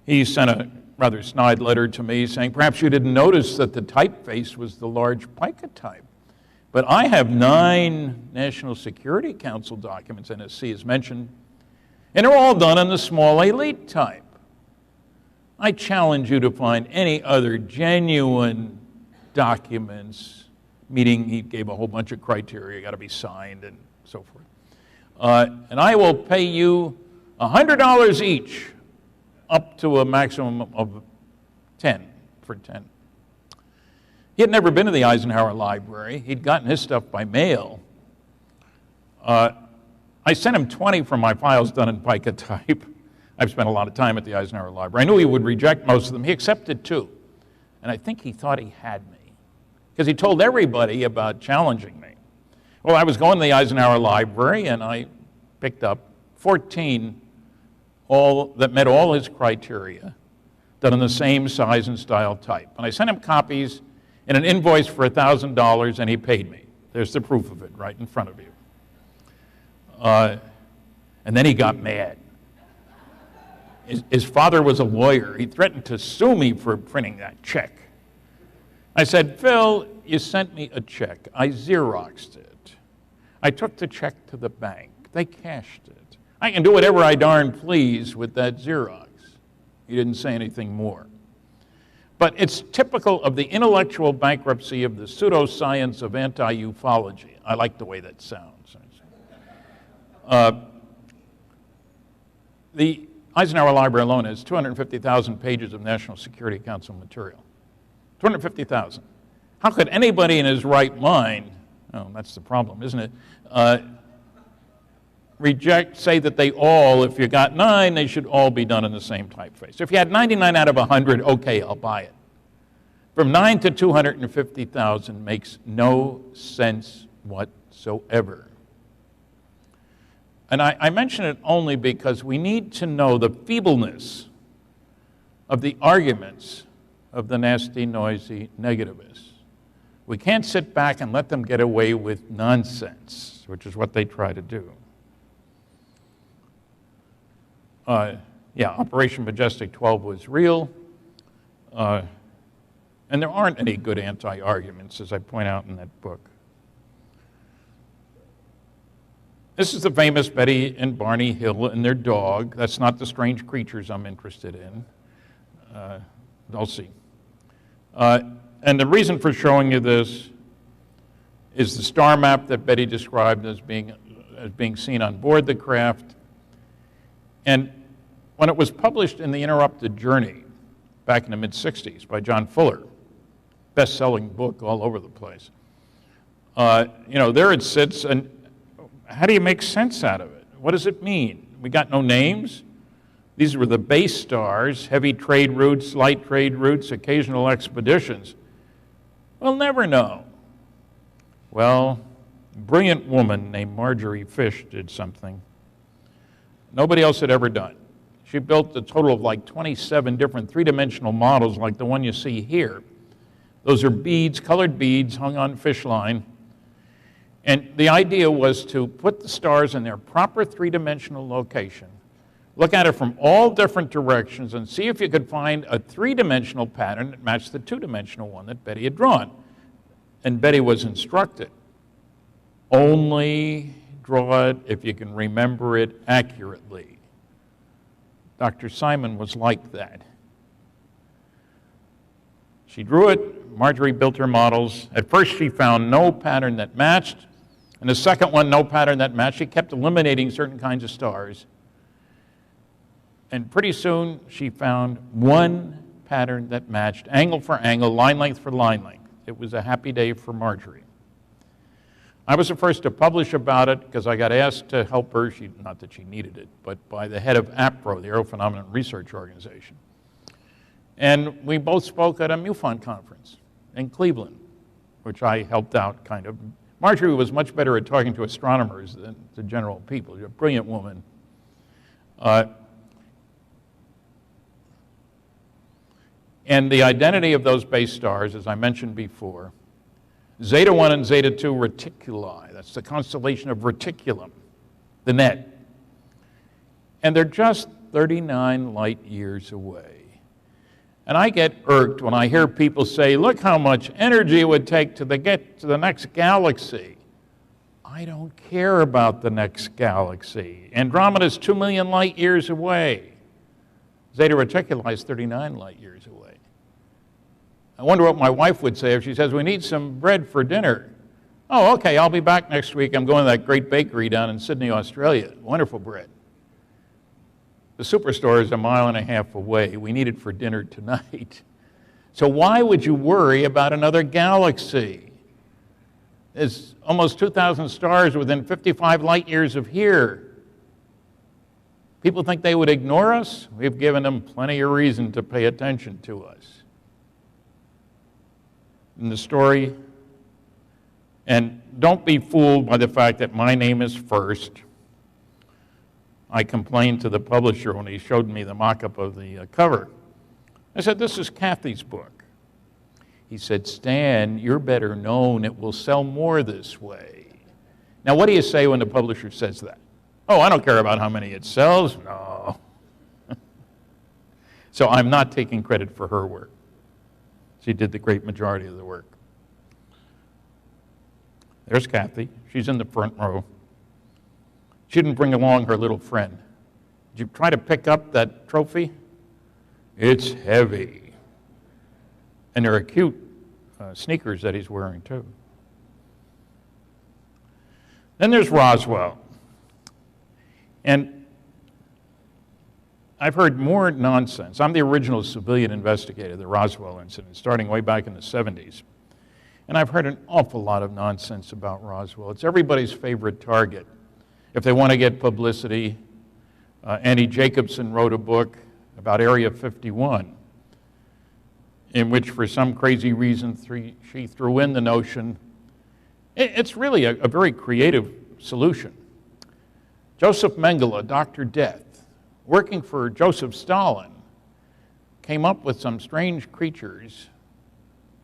he sent a rather snide letter to me saying, perhaps you didn't notice that the typeface was the large pica type. But I have 9 National Security Council documents, NSC is mentioned, and they're all done in the small elite type. I challenge you to find any other genuine documents, meaning he gave a whole bunch of criteria, got to be signed and so forth. And I will pay you $100 each, up to a maximum of 10 for 10. He had never been to the Eisenhower Library. He'd gotten his stuff by mail. I sent him 20 from my files done in pica type. I've spent a lot of time at the Eisenhower Library. I knew he would reject most of them. He accepted 2. And I think he thought he had me, because he told everybody about challenging me. Well, I was going to the Eisenhower Library, and I picked up 14 that met all his criteria, done in the same size and style type. And I sent him copies in an invoice for $1,000, and he paid me. There's the proof of it right in front of you. And then he got mad. His father was a lawyer. He threatened to sue me for printing that check. I said, Phil, you sent me a check. I Xeroxed it. I took the check to the bank. They cashed it. I can do whatever I darn please with that Xerox. He didn't say anything more. But it's typical of the intellectual bankruptcy of the pseudoscience of anti-ufology. I like the way that sounds. The Eisenhower Library alone has 250,000 pages of National Security Council material. 250,000. How could anybody in his right mind, oh, that's the problem, isn't it, say that they all, if you got 9, they should all be done in the same typeface. If you had 99 out of 100, okay, I'll buy it. From 9 to 250,000 makes no sense whatsoever. And I mention it only because we need to know the feebleness of the arguments of the nasty, noisy negativists. We can't sit back and let them get away with nonsense, which is what they try to do. Operation Majestic 12 was real. And there aren't any good anti-arguments, as I point out in that book. This is the famous Betty and Barney Hill and their dog. That's not the strange creatures I'm interested in. I'll see. And the reason for showing you this is the star map that Betty described as being seen on board the craft. And when it was published in The Interrupted Journey back in the mid-'60s by John Fuller, best-selling book all over the place, there it sits, and how do you make sense out of it? What does it mean? We got no names. These were the base stars, heavy trade routes, light trade routes, occasional expeditions. We'll never know. Well, a brilliant woman named Marjorie Fish did something nobody else had ever done. She built a total of like 27 different three-dimensional models like the one you see here. Those are beads, colored beads hung on fish line. And the idea was to put the stars in their proper three-dimensional location, look at it from all different directions, and see if you could find a three-dimensional pattern that matched the two-dimensional one that Betty had drawn. And Betty was instructed, only draw it if you can remember it accurately. Dr. Simon was like that. She drew it, Marjorie built her models. At first she found no pattern that matched, and the second one, no pattern that matched. She kept eliminating certain kinds of stars. And pretty soon she found one pattern that matched, angle for angle, line length for line length. It was a happy day for Marjorie. I was the first to publish about it because I got asked to help her, not that she needed it, but by the head of APRO, the Aerophenomenon Research Organization. And we both spoke at a MUFON conference in Cleveland, which I helped out kind of. Marjorie was much better at talking to astronomers than to general people. She's a brilliant woman. And the identity of those base stars, as I mentioned before, Zeta 1 and Zeta 2 reticuli, that's the constellation of Reticulum, the net. And they're just 39 light years away. And I get irked when I hear people say, look how much energy it would take to get to the next galaxy. I don't care about the next galaxy. Andromeda's 2 million light years away. Zeta Reticuli is 39 light years away. I wonder what my wife would say if she says, we need some bread for dinner. Oh, okay, I'll be back next week. I'm going to that great bakery down in Sydney, Australia. Wonderful bread. The superstore is 1.5 miles away. We need it for dinner tonight. So why would you worry about another galaxy? There's almost 2,000 stars within 55 light years of here. People think they would ignore us? We've given them plenty of reason to pay attention to us. In the story, and don't be fooled by the fact that my name is first. I complained to the publisher when he showed me the mock-up of the cover. I said, this is Kathy's book. He said, Stan, you're better known. It will sell more this way. Now, what do you say when the publisher says that? Oh, I don't care about how many it sells. No. So I'm not taking credit for her work. She did the great majority of the work. There's Kathy. She's in the front row. She didn't bring along her little friend. Did you try to pick up that trophy? It's heavy. And there are cute sneakers that he's wearing, too. Then there's Roswell. And I've heard more nonsense. I'm the original civilian investigator of the Roswell incident, starting way back in the 70s. And I've heard an awful lot of nonsense about Roswell. It's everybody's favorite target. If they want to get publicity, Annie Jacobson wrote a book about Area 51, in which, for some crazy reason, she threw in the notion. It's really a very creative solution. Joseph Mengele, Dr. Death, working for Joseph Stalin, came up with some strange creatures,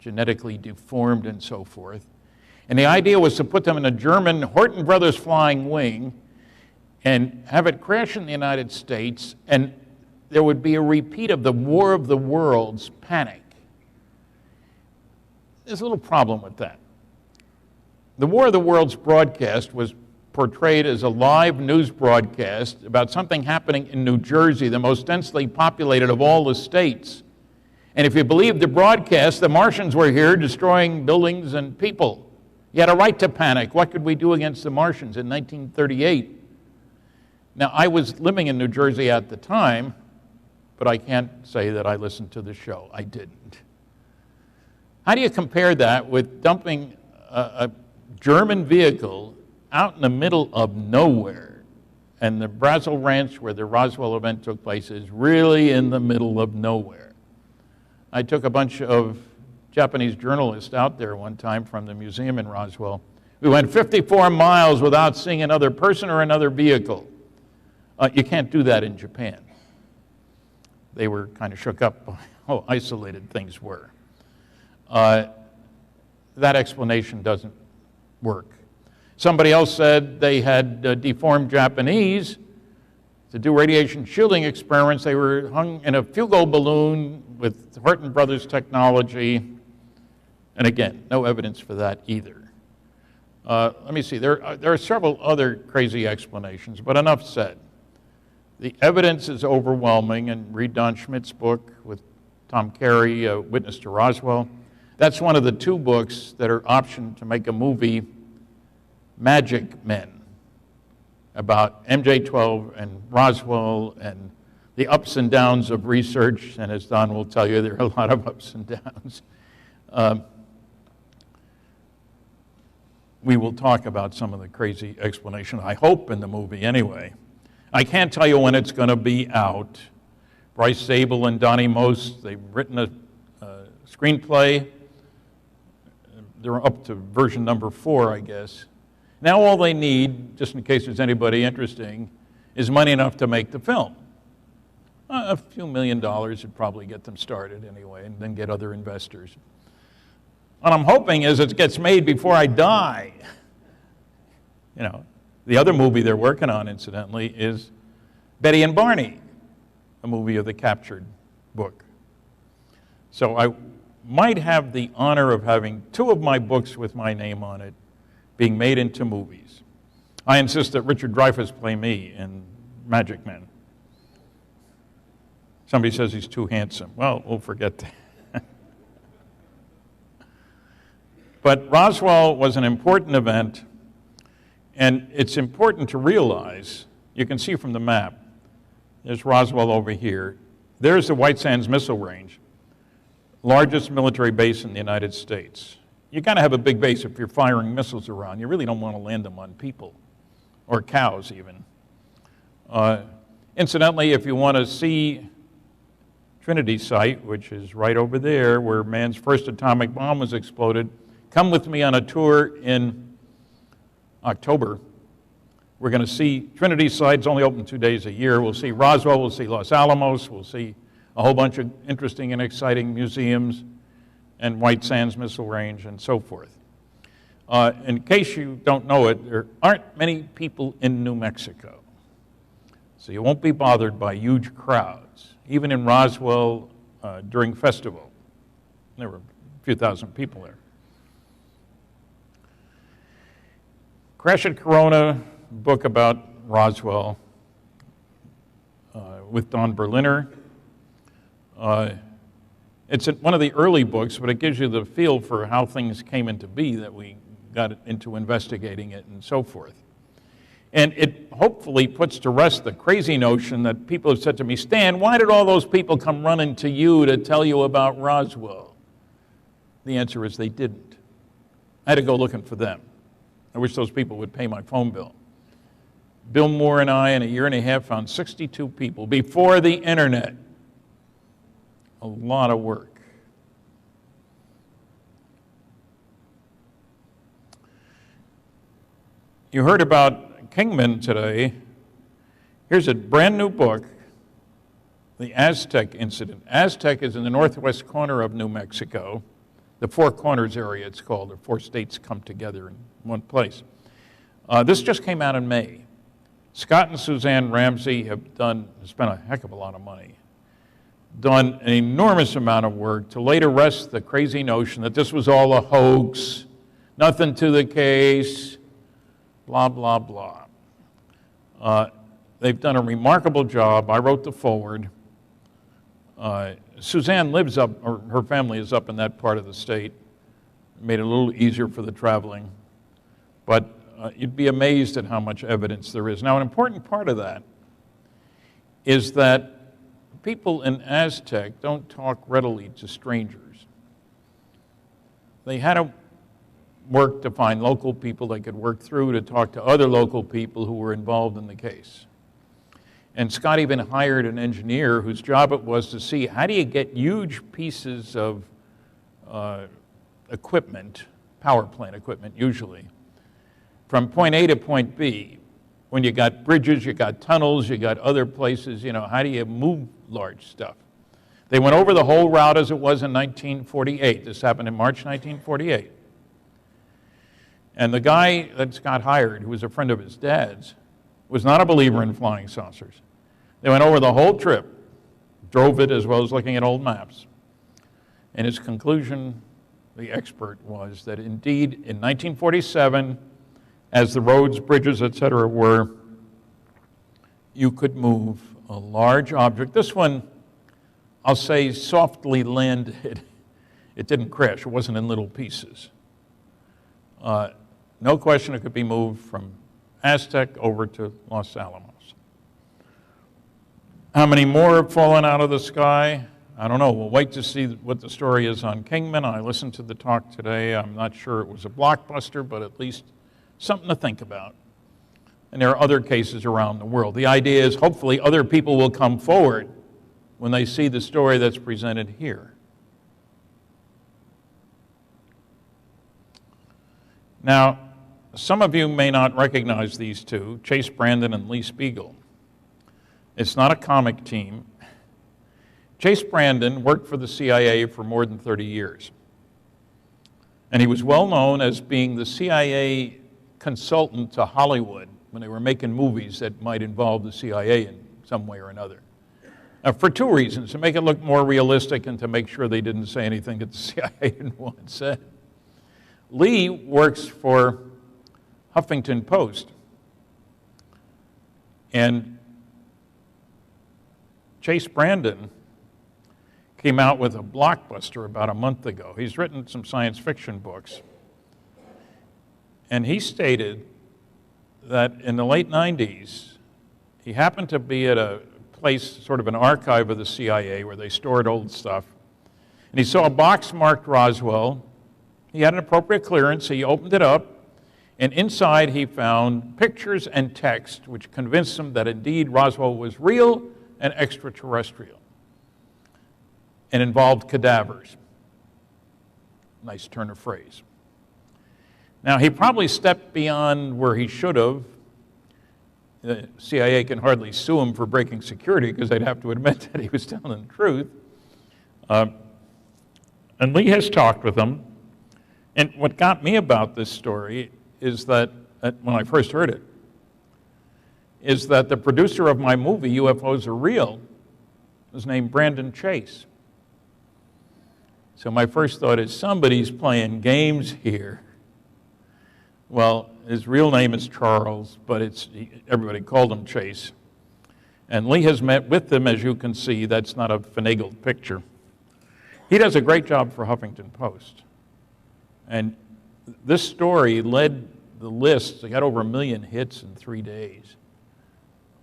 genetically deformed and so forth. And the idea was to put them in a German Horton Brothers flying wing and have it crash in the United States, and there would be a repeat of the War of the Worlds panic. There's a little problem with that. The War of the Worlds broadcast was portrayed as a live news broadcast about something happening in New Jersey, the most densely populated of all the states. And if you believe the broadcast, the Martians were here destroying buildings and people. You had a right to panic. What could we do against the Martians in 1938? Now, I was living in New Jersey at the time, but I can't say that I listened to the show. I didn't. How do you compare that with dumping a German vehicle out in the middle of nowhere? And the Brazil Ranch, where the Roswell event took place, is really in the middle of nowhere. I took a bunch of Japanese journalists out there one time from the museum in Roswell. We went 54 miles without seeing another person or another vehicle. You can't do that in Japan. They were kind of shook up by how isolated things were. That explanation doesn't work. Somebody else said they had deformed Japanese to do radiation shielding experiments. They were hung in a fugal balloon with Horton Brothers technology. And again, no evidence for that either. Let me see. There are several other crazy explanations, but enough said. The evidence is overwhelming, and read Don Schmidt's book with Tom Carey, Witness to Roswell. That's one of the two books that are optioned to make a movie, Magic Men, about MJ-12 and Roswell and the ups and downs of research. And as Don will tell you, there are a lot of ups and downs. We will talk about some of the crazy explanation, I hope, in the movie anyway. I can't tell you when it's going to be out. Bryce Zabel and Donnie Most, they've written a screenplay. They're up to version number 4, I guess. Now all they need, just in case there's anybody interesting, is money enough to make the film. A few $1 million would probably get them started anyway, and then get other investors. What I'm hoping is it gets made before I die. You know, the other movie they're working on, incidentally, is Betty and Barney, a movie of the captured book. So I might have the honor of having 2 of my books with my name on it being made into movies. I insist that Richard Dreyfuss play me in Magic Men. Somebody says he's too handsome. Well, we'll forget that. But Roswell was an important event, and it's important to realize, you can see from the map, there's Roswell over here. There's the White Sands Missile Range, largest military base in the United States. You got to have a big base if you're firing missiles around. You really don't want to land them on people, or cows even. Incidentally, if you want to see Trinity site, which is right over there where man's first atomic bomb was exploded, come with me on a tour in October. We're going to see Trinity site. It's only open 2 days a year. We'll see Roswell, we'll see Los Alamos, we'll see a whole bunch of interesting and exciting museums and White Sands Missile Range and so forth. In case you don't know it, there aren't many people in New Mexico. So you won't be bothered by huge crowds. Even in Roswell during festival, there were a few thousand people there. Crash at Corona, book about Roswell with Don Berliner. It's one of the early books, but it gives you the feel for how things came into be that we got into investigating it and so forth. And it hopefully puts to rest the crazy notion that people have said to me, Stan, why did all those people come running to you to tell you about Roswell? The answer is they didn't. I had to go looking for them. I wish those people would pay my phone bill. Bill Moore and I, in a year and a half, found 62 people before the internet. A lot of work. You heard about Kingman today. Here's a brand new book, The Aztec Incident. Aztec is in the northwest corner of New Mexico. The Four Corners area, it's called. The 4 states come together in one place. This just came out in May. Scott and Suzanne Ramsey have spent a heck of a lot of money, done an enormous amount of work to lay to rest the crazy notion that this was all a hoax, nothing to the case, blah, blah, blah. They've done a remarkable job. I wrote the foreword. Suzanne lives up, or her family is up in that part of the state. Made it a little easier for the traveling. But you'd be amazed at how much evidence there is. Now, an important part of that is that people in Aztec don't talk readily to strangers. They had to work to find local people they could work through to talk to other local people who were involved in the case. And Scott even hired an engineer whose job it was to see how do you get huge pieces of equipment, power plant equipment usually, from point A to point B. When you got bridges, you got tunnels, you got other places, how do you move large stuff? They went over the whole route as it was in 1948. This happened in March 1948. And the guy that Scott hired, who was a friend of his dad's, was not a believer in flying saucers. They went over the whole trip, drove it as well as looking at old maps. And his conclusion, the expert, was that indeed in 1947, as the roads, bridges, etc. were, you could move a large object. This one, I'll say, softly landed. It didn't crash. It wasn't in little pieces. No question it could be moved from Aztec over to Los Alamos. How many more have fallen out of the sky? I don't know. We'll wait to see what the story is on Kingman. I listened to the talk today. I'm not sure it was a blockbuster, but at least something to think about. And there are other cases around the world. The idea is hopefully other people will come forward when they see the story that's presented here. Now, some of you may not recognize these two, Chase Brandon and Lee Spiegel. It's not a comic team. Chase Brandon worked for the CIA for more than 30 years. And he was well known as being the CIA consultant to Hollywood when they were making movies that might involve the CIA in some way or another. For two reasons, to make it look more realistic and to make sure they didn't say anything that the CIA didn't want said. Lee works for Huffington Post. And Chase Brandon came out with a blockbuster about a month ago. He's written some science fiction books. And he stated that in the late 90s, he happened to be at a place, sort of an archive of the CIA where they stored old stuff. And he saw a box marked Roswell. He had an appropriate clearance. He opened it up. And inside he found pictures and text which convinced him that indeed Roswell was real and extraterrestrial and involved cadavers. Nice turn of phrase. Now, he probably stepped beyond where he should have. The CIA can hardly sue him for breaking security because they'd have to admit that he was telling the truth. And Lee has talked with him. And what got me about this story is that, when I first heard it, is that the producer of my movie, UFO'S Are Real, was named Brandon Chase. So my first thought is somebody's playing games here. Well, his real name is Charles, but everybody called him Chase. And Lee has met with them, as you can see. That's not a finagled picture. He does a great job for Huffington Post. And this story led the lists. They got over 1 million hits in 3 days.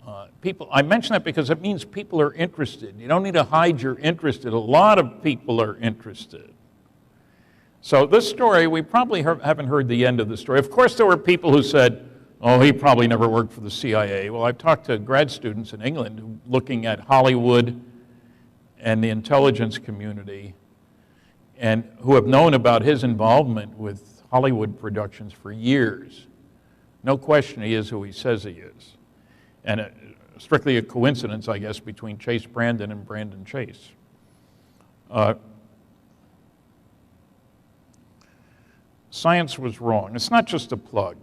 I mention that because it means people are interested. You don't need to hide you're interested. A lot of people are interested. So this story, we probably haven't heard the end of the story. Of course, there were people who said, oh, he probably never worked for the CIA. Well, I've talked to grad students in England looking at Hollywood and the intelligence community, and who have known about his involvement with Hollywood productions for years. No question he is who he says he is. And strictly a coincidence, I guess, between Chase Brandon and Brandon Chase. Science was wrong. It's not just a plug.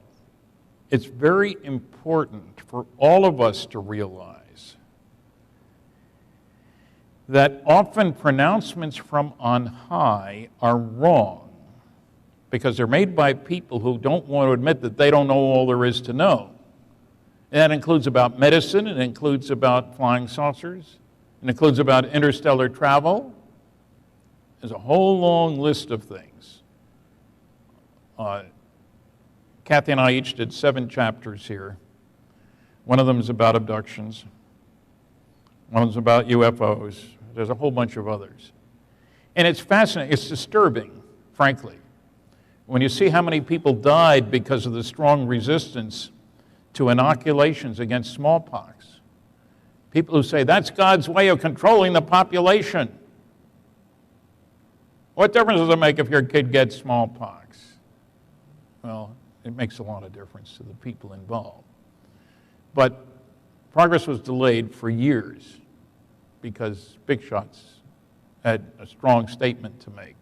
It's very important for all of us to realize that often pronouncements from on high are wrong because they're made by people who don't want to admit that they don't know all there is to know. And that includes about medicine, it includes about flying saucers, it includes about interstellar travel. There's a whole long list of things. Kathy and I each did 7 chapters here. One of them is about abductions. One is about UFOs. There's a whole bunch of others. And it's fascinating. It's disturbing, frankly, when you see how many people died because of the strong resistance to inoculations against smallpox. People who say, that's God's way of controlling the population. What difference does it make if your kid gets smallpox? Well, it makes a lot of difference to the people involved. But progress was delayed for years because big shots had a strong statement to make.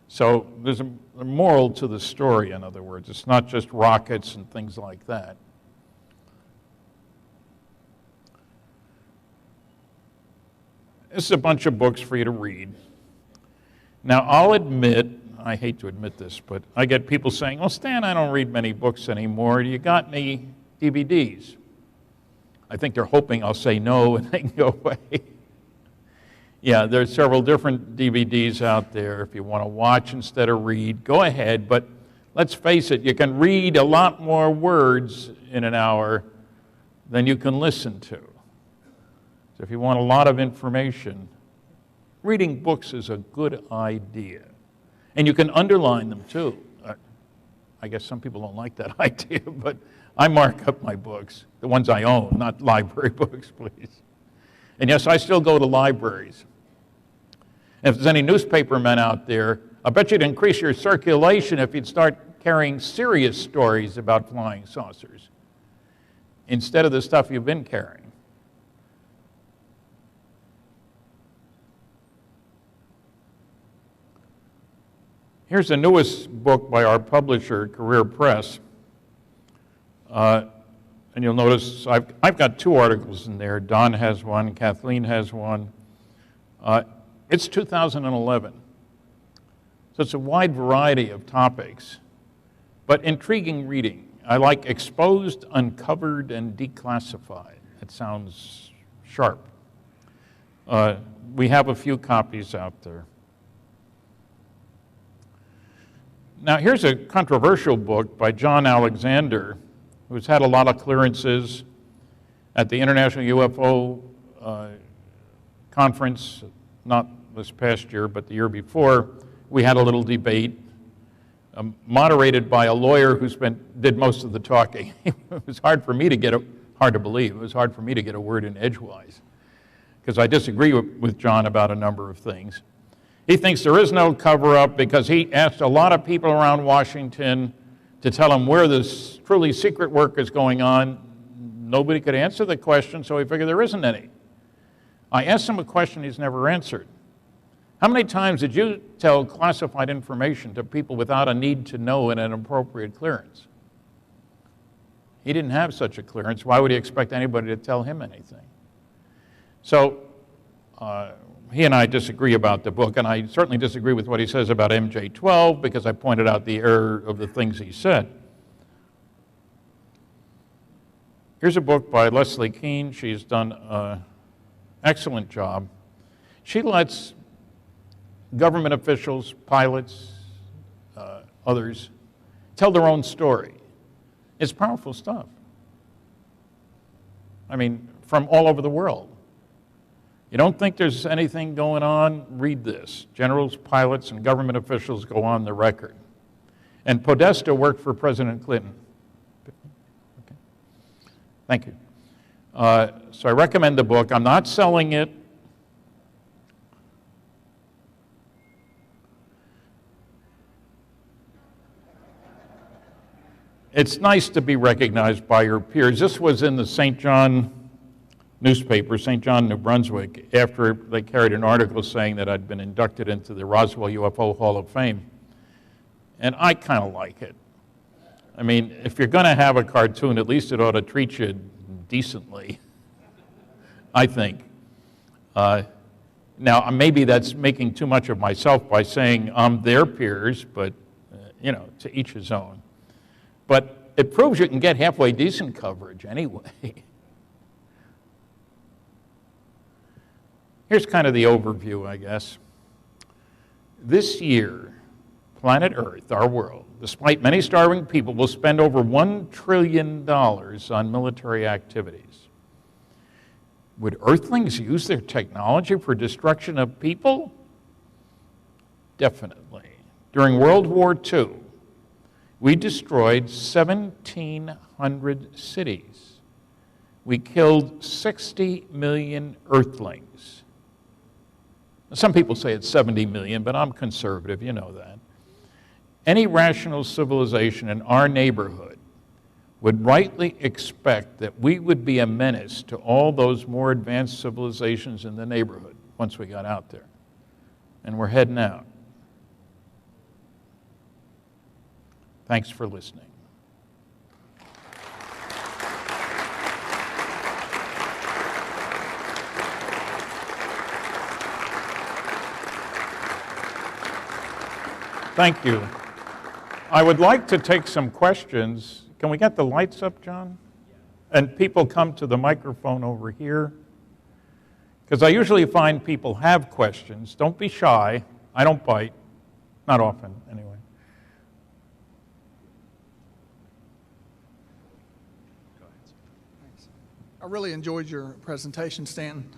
So there's a moral to the story, in other words. It's not just rockets and things like that. This is a bunch of books for you to read. Now, I'll admit, I hate to admit this, but I get people saying, well, Stan, I don't read many books anymore. Do you got any DVDs? I think they're hoping I'll say no and they can go away. Yeah, there's several different DVDs out there. If you want to watch instead of read, go ahead. But let's face it, you can read a lot more words in an hour than you can listen to. So if you want a lot of information, reading books is a good idea. And you can underline them too. I guess some people don't like that idea, but I mark up my books, the ones I own, not library books, please. And yes, I still go to libraries. And if there's any newspaper men out there, I bet you'd increase your circulation if you'd start carrying serious stories about flying saucers instead of the stuff you've been carrying. Here's the newest book by our publisher, Career Press. And you'll notice I've got 2 articles in there. Don has one, Kathleen has one. It's 2011. So it's a wide variety of topics, but intriguing reading. I like exposed, uncovered, and declassified. It sounds sharp. We have a few copies out there. Now, here's a controversial book by John Alexander, who's had a lot of clearances at the International UFO conference, not this past year, but the year before. We had a little debate, moderated by a lawyer who did most of the talking. It was hard to believe, it was hard for me to get a word in edgewise, because I disagree with John about a number of things. He thinks there is no cover-up because he asked a lot of people around Washington to tell him where this truly secret work is going on. Nobody could answer the question, so he figured there isn't any. I asked him a question he's never answered. How many times did you tell classified information to people without a need to know and an appropriate clearance? He didn't have such a clearance. Why would he expect anybody to tell him anything? So he and I disagree about the book, and I certainly disagree with what he says about MJ-12 because I pointed out the error of the things he said. Here's a book by Leslie Kean. She's done an excellent job. She lets government officials, pilots, others, tell their own story. It's powerful stuff. I mean, from all over the world. You don't think there's anything going on? Read this. Generals, pilots, and government officials go on the record. And Podesta worked for President Clinton. Okay. Thank you. So I recommend the book. I'm not selling it. It's nice to be recognized by your peers. This was in the St. John newspaper, St. John, New Brunswick, after they carried an article saying that I'd been inducted into the Roswell UFO Hall of Fame. And I kind of like it. I mean, if you're going to have a cartoon, at least it ought to treat you decently, I think. Now, maybe that's making too much of myself by saying I'm their peers, but, you know, to each his own. But it proves you can get halfway decent coverage anyway. Here's kind of the overview, I guess. This year, planet Earth, our world, despite many starving people, will spend over $1 trillion on military activities. Would Earthlings use their technology for destruction of people? Definitely. During World War II, we destroyed 1,700 cities. We killed 60 million Earthlings. Some people say it's 70 million, but I'm conservative, you know that. Any rational civilization in our neighborhood would rightly expect that we would be a menace to all those more advanced civilizations in the neighborhood once we got out there. And we're heading out. Thanks for listening. Thank you. I would like to take some questions. Can we get the lights up, John? And people come to the microphone over here. Because I usually find people have questions. Don't be shy. I don't bite. Not often, anyway. I really enjoyed your presentation, Stanton.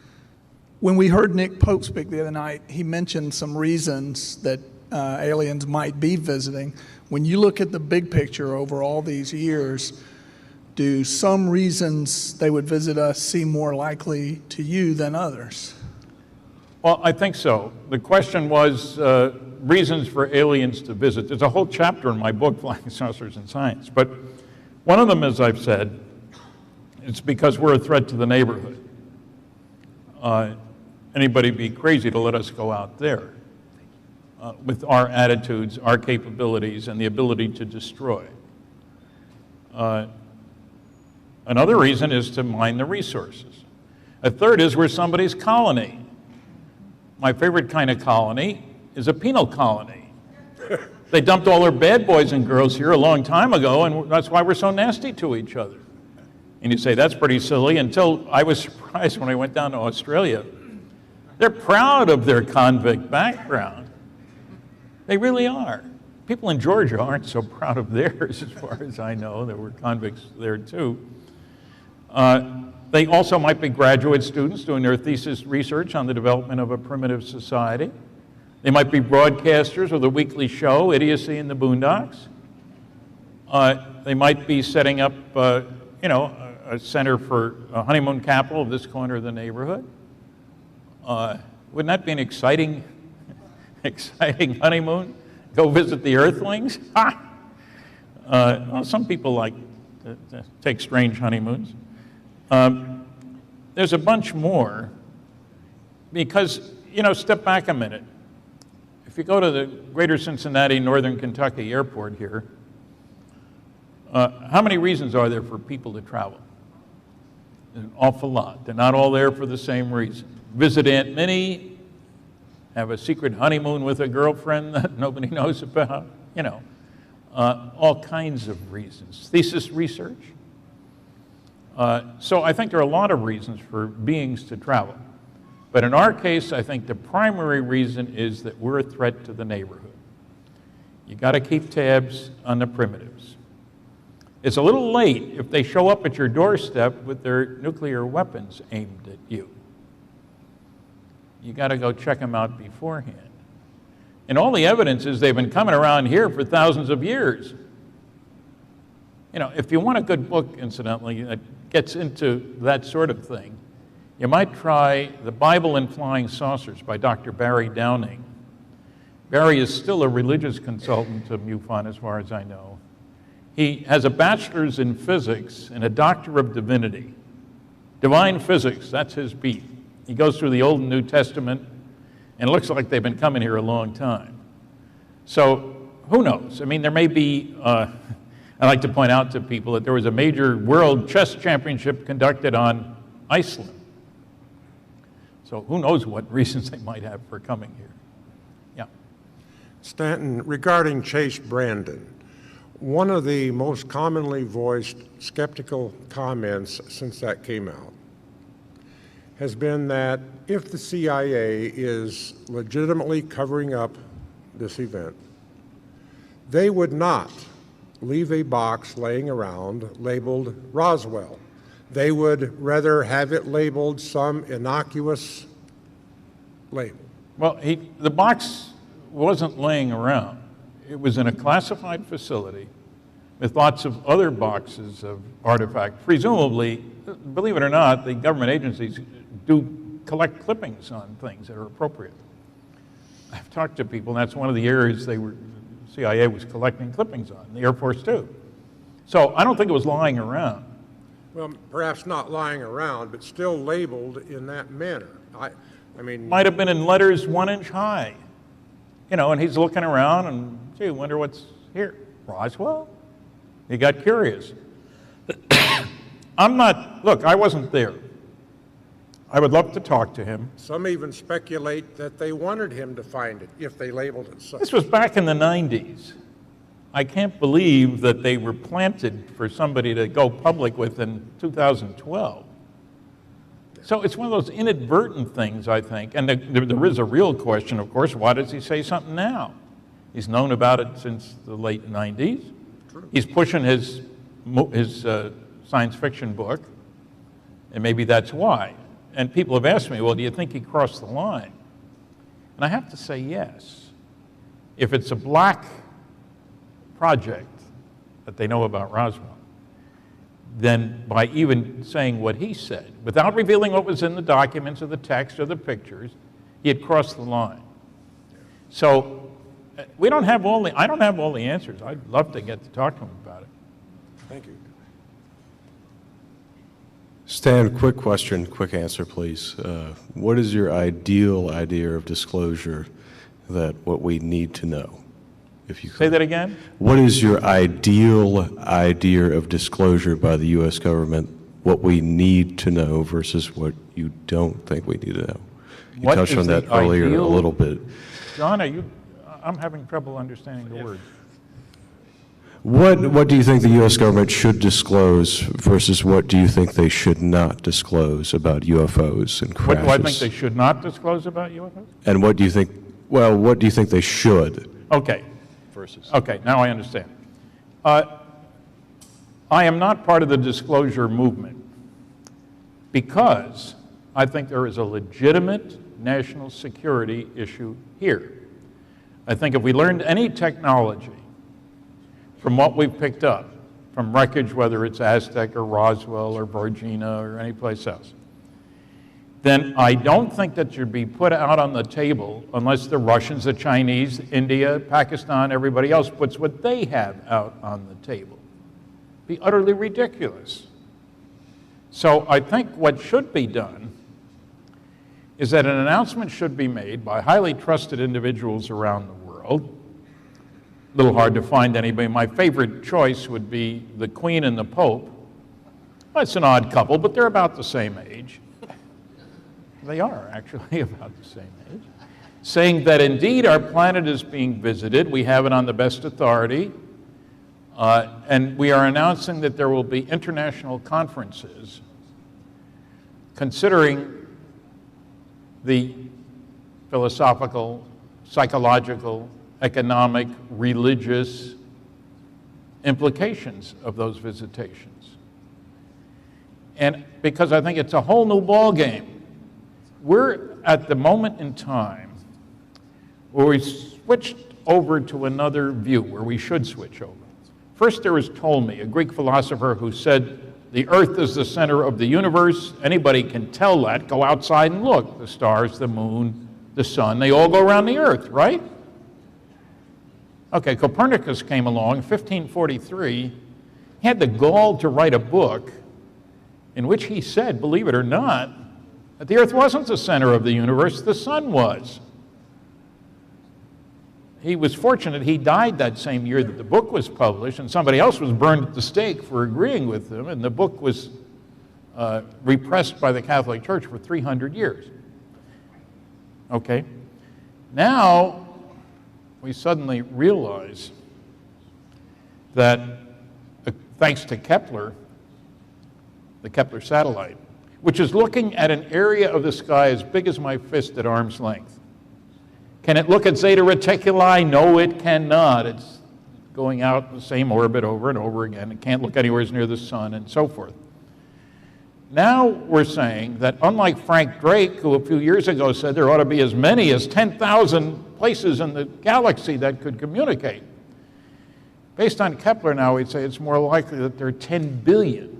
When we heard Nick Pope speak the other night, he mentioned some reasons that aliens might be visiting. When you look at the big picture over all these years, do some reasons they would visit us seem more likely to you than others? Well, I think so. The question was reasons for aliens to visit. There's a whole chapter in my book, Flying Saucers in Science. But one of them, as I've said, it's because we're a threat to the neighborhood. Anybody be crazy to let us go out there with our attitudes, our capabilities, and the ability to destroy. Another reason is to mine the resources. A third is we're somebody's colony. My favorite kind of colony is a penal colony. They dumped all their bad boys and girls here a long time ago, and that's why we're so nasty to each other. And you say, that's pretty silly, until I was surprised when I went down to Australia. They're proud of their convict background. They really are. People in Georgia aren't so proud of theirs, as far as I know. There were convicts there, too. They also might be graduate students doing their thesis research on the development of a primitive society. They might be broadcasters with a weekly show, Idiocy in the Boondocks. They might be setting up, a center for a honeymoon capital of this corner of the neighborhood. Wouldn't that be an exciting honeymoon? Go visit the Earthlings? Well, some people like to take strange honeymoons. There's a bunch more because, step back a minute. If you go to the Greater Cincinnati, Northern Kentucky airport here, how many reasons are there for people to travel? An awful lot. They're not all there for the same reason. Visit Aunt Minnie, have a secret honeymoon with a girlfriend that nobody knows about, all kinds of reasons. Thesis research. So I think there are a lot of reasons for beings to travel. But in our case, I think the primary reason is that we're a threat to the neighborhood. You got to keep tabs on the primitives. It's a little late if they show up at your doorstep with their nuclear weapons aimed at you. You got to go check them out beforehand. And all the evidence is they've been coming around here for thousands of years. You know, if you want a good book, incidentally, that gets into that sort of thing, you might try The Bible and Flying Saucers by Dr. Barry Downing. Barry is still a religious consultant of MUFON, as far as I know. He has a bachelor's in physics and a doctor of divinity. Divine physics, that's his beat. He goes through the Old and New Testament, and it looks like they've been coming here a long time. So who knows? I mean, there may be, I like to point out to people that there was a major world chess championship conducted on Iceland. So who knows what reasons they might have for coming here. Yeah. Stanton, regarding Chase Brandon, one of the most commonly voiced skeptical comments since that came out has been that if the CIA is legitimately covering up this event, they would not leave a box laying around labeled Roswell. They would rather have it labeled some innocuous label. Well, the box wasn't laying around. It was in a classified facility with lots of other boxes of artifacts. Presumably, believe it or not, the government agencies do collect clippings on things that are appropriate. I've talked to people, and that's one of the areas CIA was collecting clippings on, the Air Force too. So I don't think it was lying around. Well, perhaps not lying around, but still labeled in that manner. I mean... Might have been in letters 1 inch high. You know, and he's looking around and, gee, wonder what's here. Roswell? He got curious. Look, I wasn't there. I would love to talk to him. Some even speculate that they wanted him to find it if they labeled it such. This was back in the 90s. I can't believe that they were planted for somebody to go public with in 2012. So it's one of those inadvertent things, I think. And there is a real question, of course, why does he say something now? He's known about it since the late 90s. True. He's pushing his science fiction book, and maybe that's why. And people have asked me, well, do you think he crossed the line? And I have to say yes. If it's a black project that they know about Roswell, then by even saying what he said, without revealing what was in the documents or the text or the pictures, he had crossed the line. So I don't have all the answers. I'd love to get to talk to him about it. Thank you. Stan, quick question, quick answer, please. What is your ideal idea of disclosure that what we need to know? If you could. Say that again? What is your ideal idea of disclosure by the U.S. government, what we need to know versus what you don't think we need to know? You touched on that earlier a little bit. John, I'm having trouble understanding the words. What do you think the U.S. government should disclose versus what do you think they should not disclose about UFOs and crashes? What do I think they should not disclose about UFOs? And what do you think they should? Okay. Versus. Okay, now I understand. I am not part of the disclosure movement because I think there is a legitimate national security issue here. I think if we learned any technology from what we've picked up, from wreckage, whether it's Aztec or Roswell or Varginha or any place else, then I don't think that should be put out on the table unless the Russians, the Chinese, India, Pakistan, everybody else puts what they have out on the table. Be utterly ridiculous. So I think what should be done is that an announcement should be made by highly trusted individuals around the world. A little hard to find anybody. My favorite choice would be the Queen and the Pope. Well, it's an odd couple, but they're about the same age. They are actually about the same age. Saying that indeed our planet is being visited. We have it on the best authority. And we are announcing that there will be international conferences considering the philosophical, psychological, economic, religious, implications of those visitations. And because I think it's a whole new ballgame. We're at the moment in time where we switched over to another view, where we should switch over. First, there was Ptolemy, a Greek philosopher who said, the earth is the center of the universe. Anybody can tell that. Go outside and look. The stars, the moon, the sun, they all go around the earth, right? Okay, Copernicus came along in 1543. He had the gall to write a book in which he said, believe it or not, that the earth wasn't the center of the universe, the sun was. He was fortunate he died that same year that the book was published, and somebody else was burned at the stake for agreeing with him, and the book was repressed by the Catholic Church for 300 years. Okay? Now, we suddenly realize that thanks to Kepler, the Kepler satellite, which is looking at an area of the sky as big as my fist at arm's length. Can it look at Zeta Reticuli? No, it cannot. It's going out the same orbit over and over again. It can't look anywhere near the sun and so forth. Now we're saying that unlike Frank Drake, who a few years ago said there ought to be as many as 10,000 places in the galaxy that could communicate, based on Kepler now we'd say it's more likely that there are 10 billion.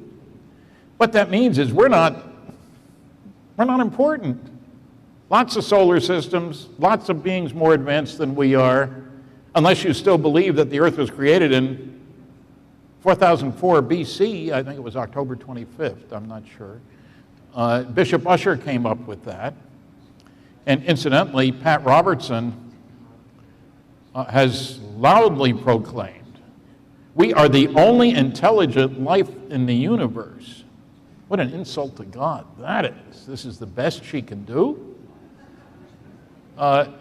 What that means is we're not important. Lots of solar systems, lots of beings more advanced than we are, unless you still believe that the Earth was created in 4004 BC. I think it was October 25th, I'm not sure. Bishop Ussher came up with that. And incidentally, Pat Robertson has loudly proclaimed, we are the only intelligent life in the universe. What an insult to God that is. This is the best she can do. And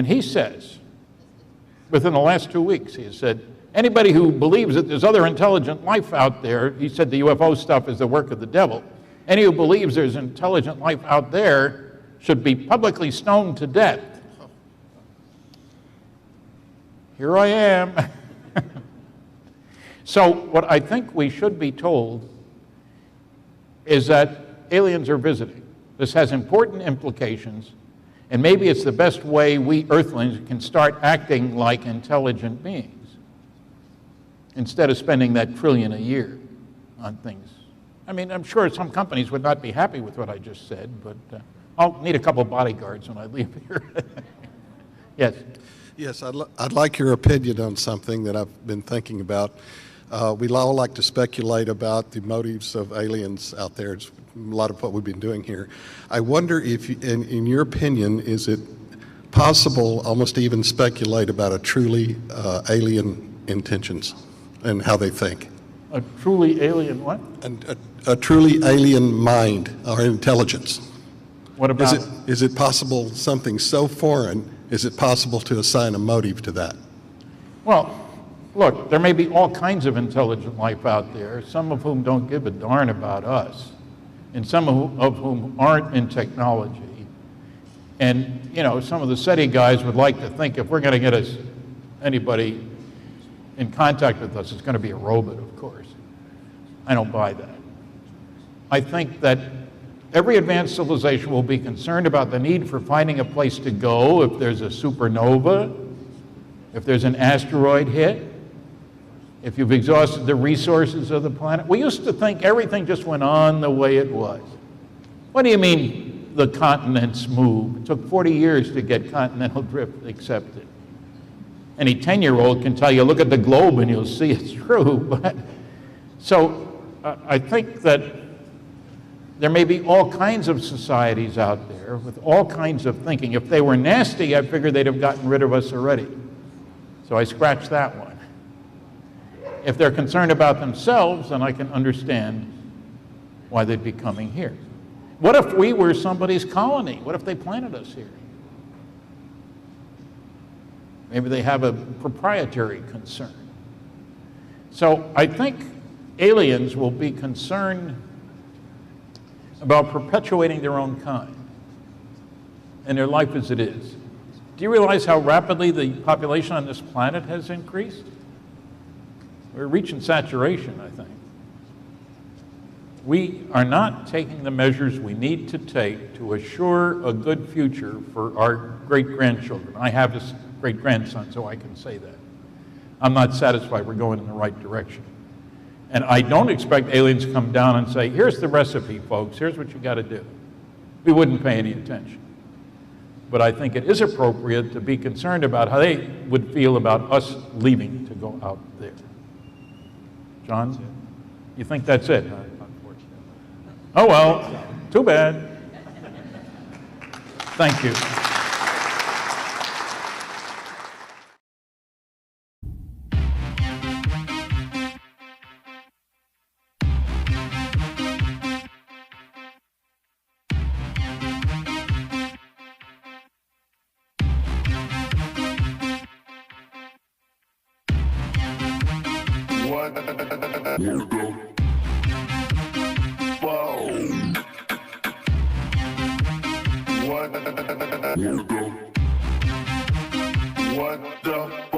he says, within the last 2 weeks, he has said, anybody who believes that there's other intelligent life out there, he said the UFO stuff is the work of the devil. Any who believes there's intelligent life out there should be publicly stoned to death. Here I am. So what I think we should be told is that aliens are visiting. This has important implications, and maybe it's the best way we Earthlings can start acting like intelligent beings instead of spending that $1 trillion a year on things. I mean, I'm sure some companies would not be happy with what I just said, but I'll need a couple bodyguards when I leave here. Yes? Yes, I'd like your opinion on something that I've been thinking about. We all like to speculate about the motives of aliens out there. It's a lot of what we've been doing here. I wonder if, in your opinion, is it possible almost to even speculate about a truly alien intentions and how they think? A truly alien what? A truly alien mind or intelligence. What about Is it possible something so foreign, is it possible to assign a motive to that? Well, look, there may be all kinds of intelligent life out there, some of whom don't give a darn about us, and some of whom aren't in technology. And, you know, some of the SETI guys would like to think if we're going to get anybody in contact with us, it's going to be a robot, of course. I don't buy that. I think that every advanced civilization will be concerned about the need for finding a place to go if there's a supernova, if there's an asteroid hit, if you've exhausted the resources of the planet. We used to think everything just went on the way it was. What do you mean the continents move? It took 40 years to get continental drift accepted. Any 10-year-old can tell you, look at the globe and you'll see it's true. But, so I think that there may be all kinds of societies out there with all kinds of thinking. If they were nasty, I figured they'd have gotten rid of us already. So I scratched that one. If they're concerned about themselves, then I can understand why they'd be coming here. What if we were somebody's colony? What if they planted us here? Maybe they have a proprietary concern. So I think aliens will be concerned about perpetuating their own kind and their life as it is. Do you realize how rapidly the population on this planet has increased? We're reaching saturation, I think. We are not taking the measures we need to take to assure a good future for our great-grandchildren. I have a great-grandson, so I can say that. I'm not satisfied we're going in the right direction. And I don't expect aliens to come down and say, here's the recipe, folks, here's what you got to do. We wouldn't pay any attention. But I think it is appropriate to be concerned about how they would feel about us leaving to go out there. John, you think that's it? Huh? Oh, well, too bad. Thank you. What the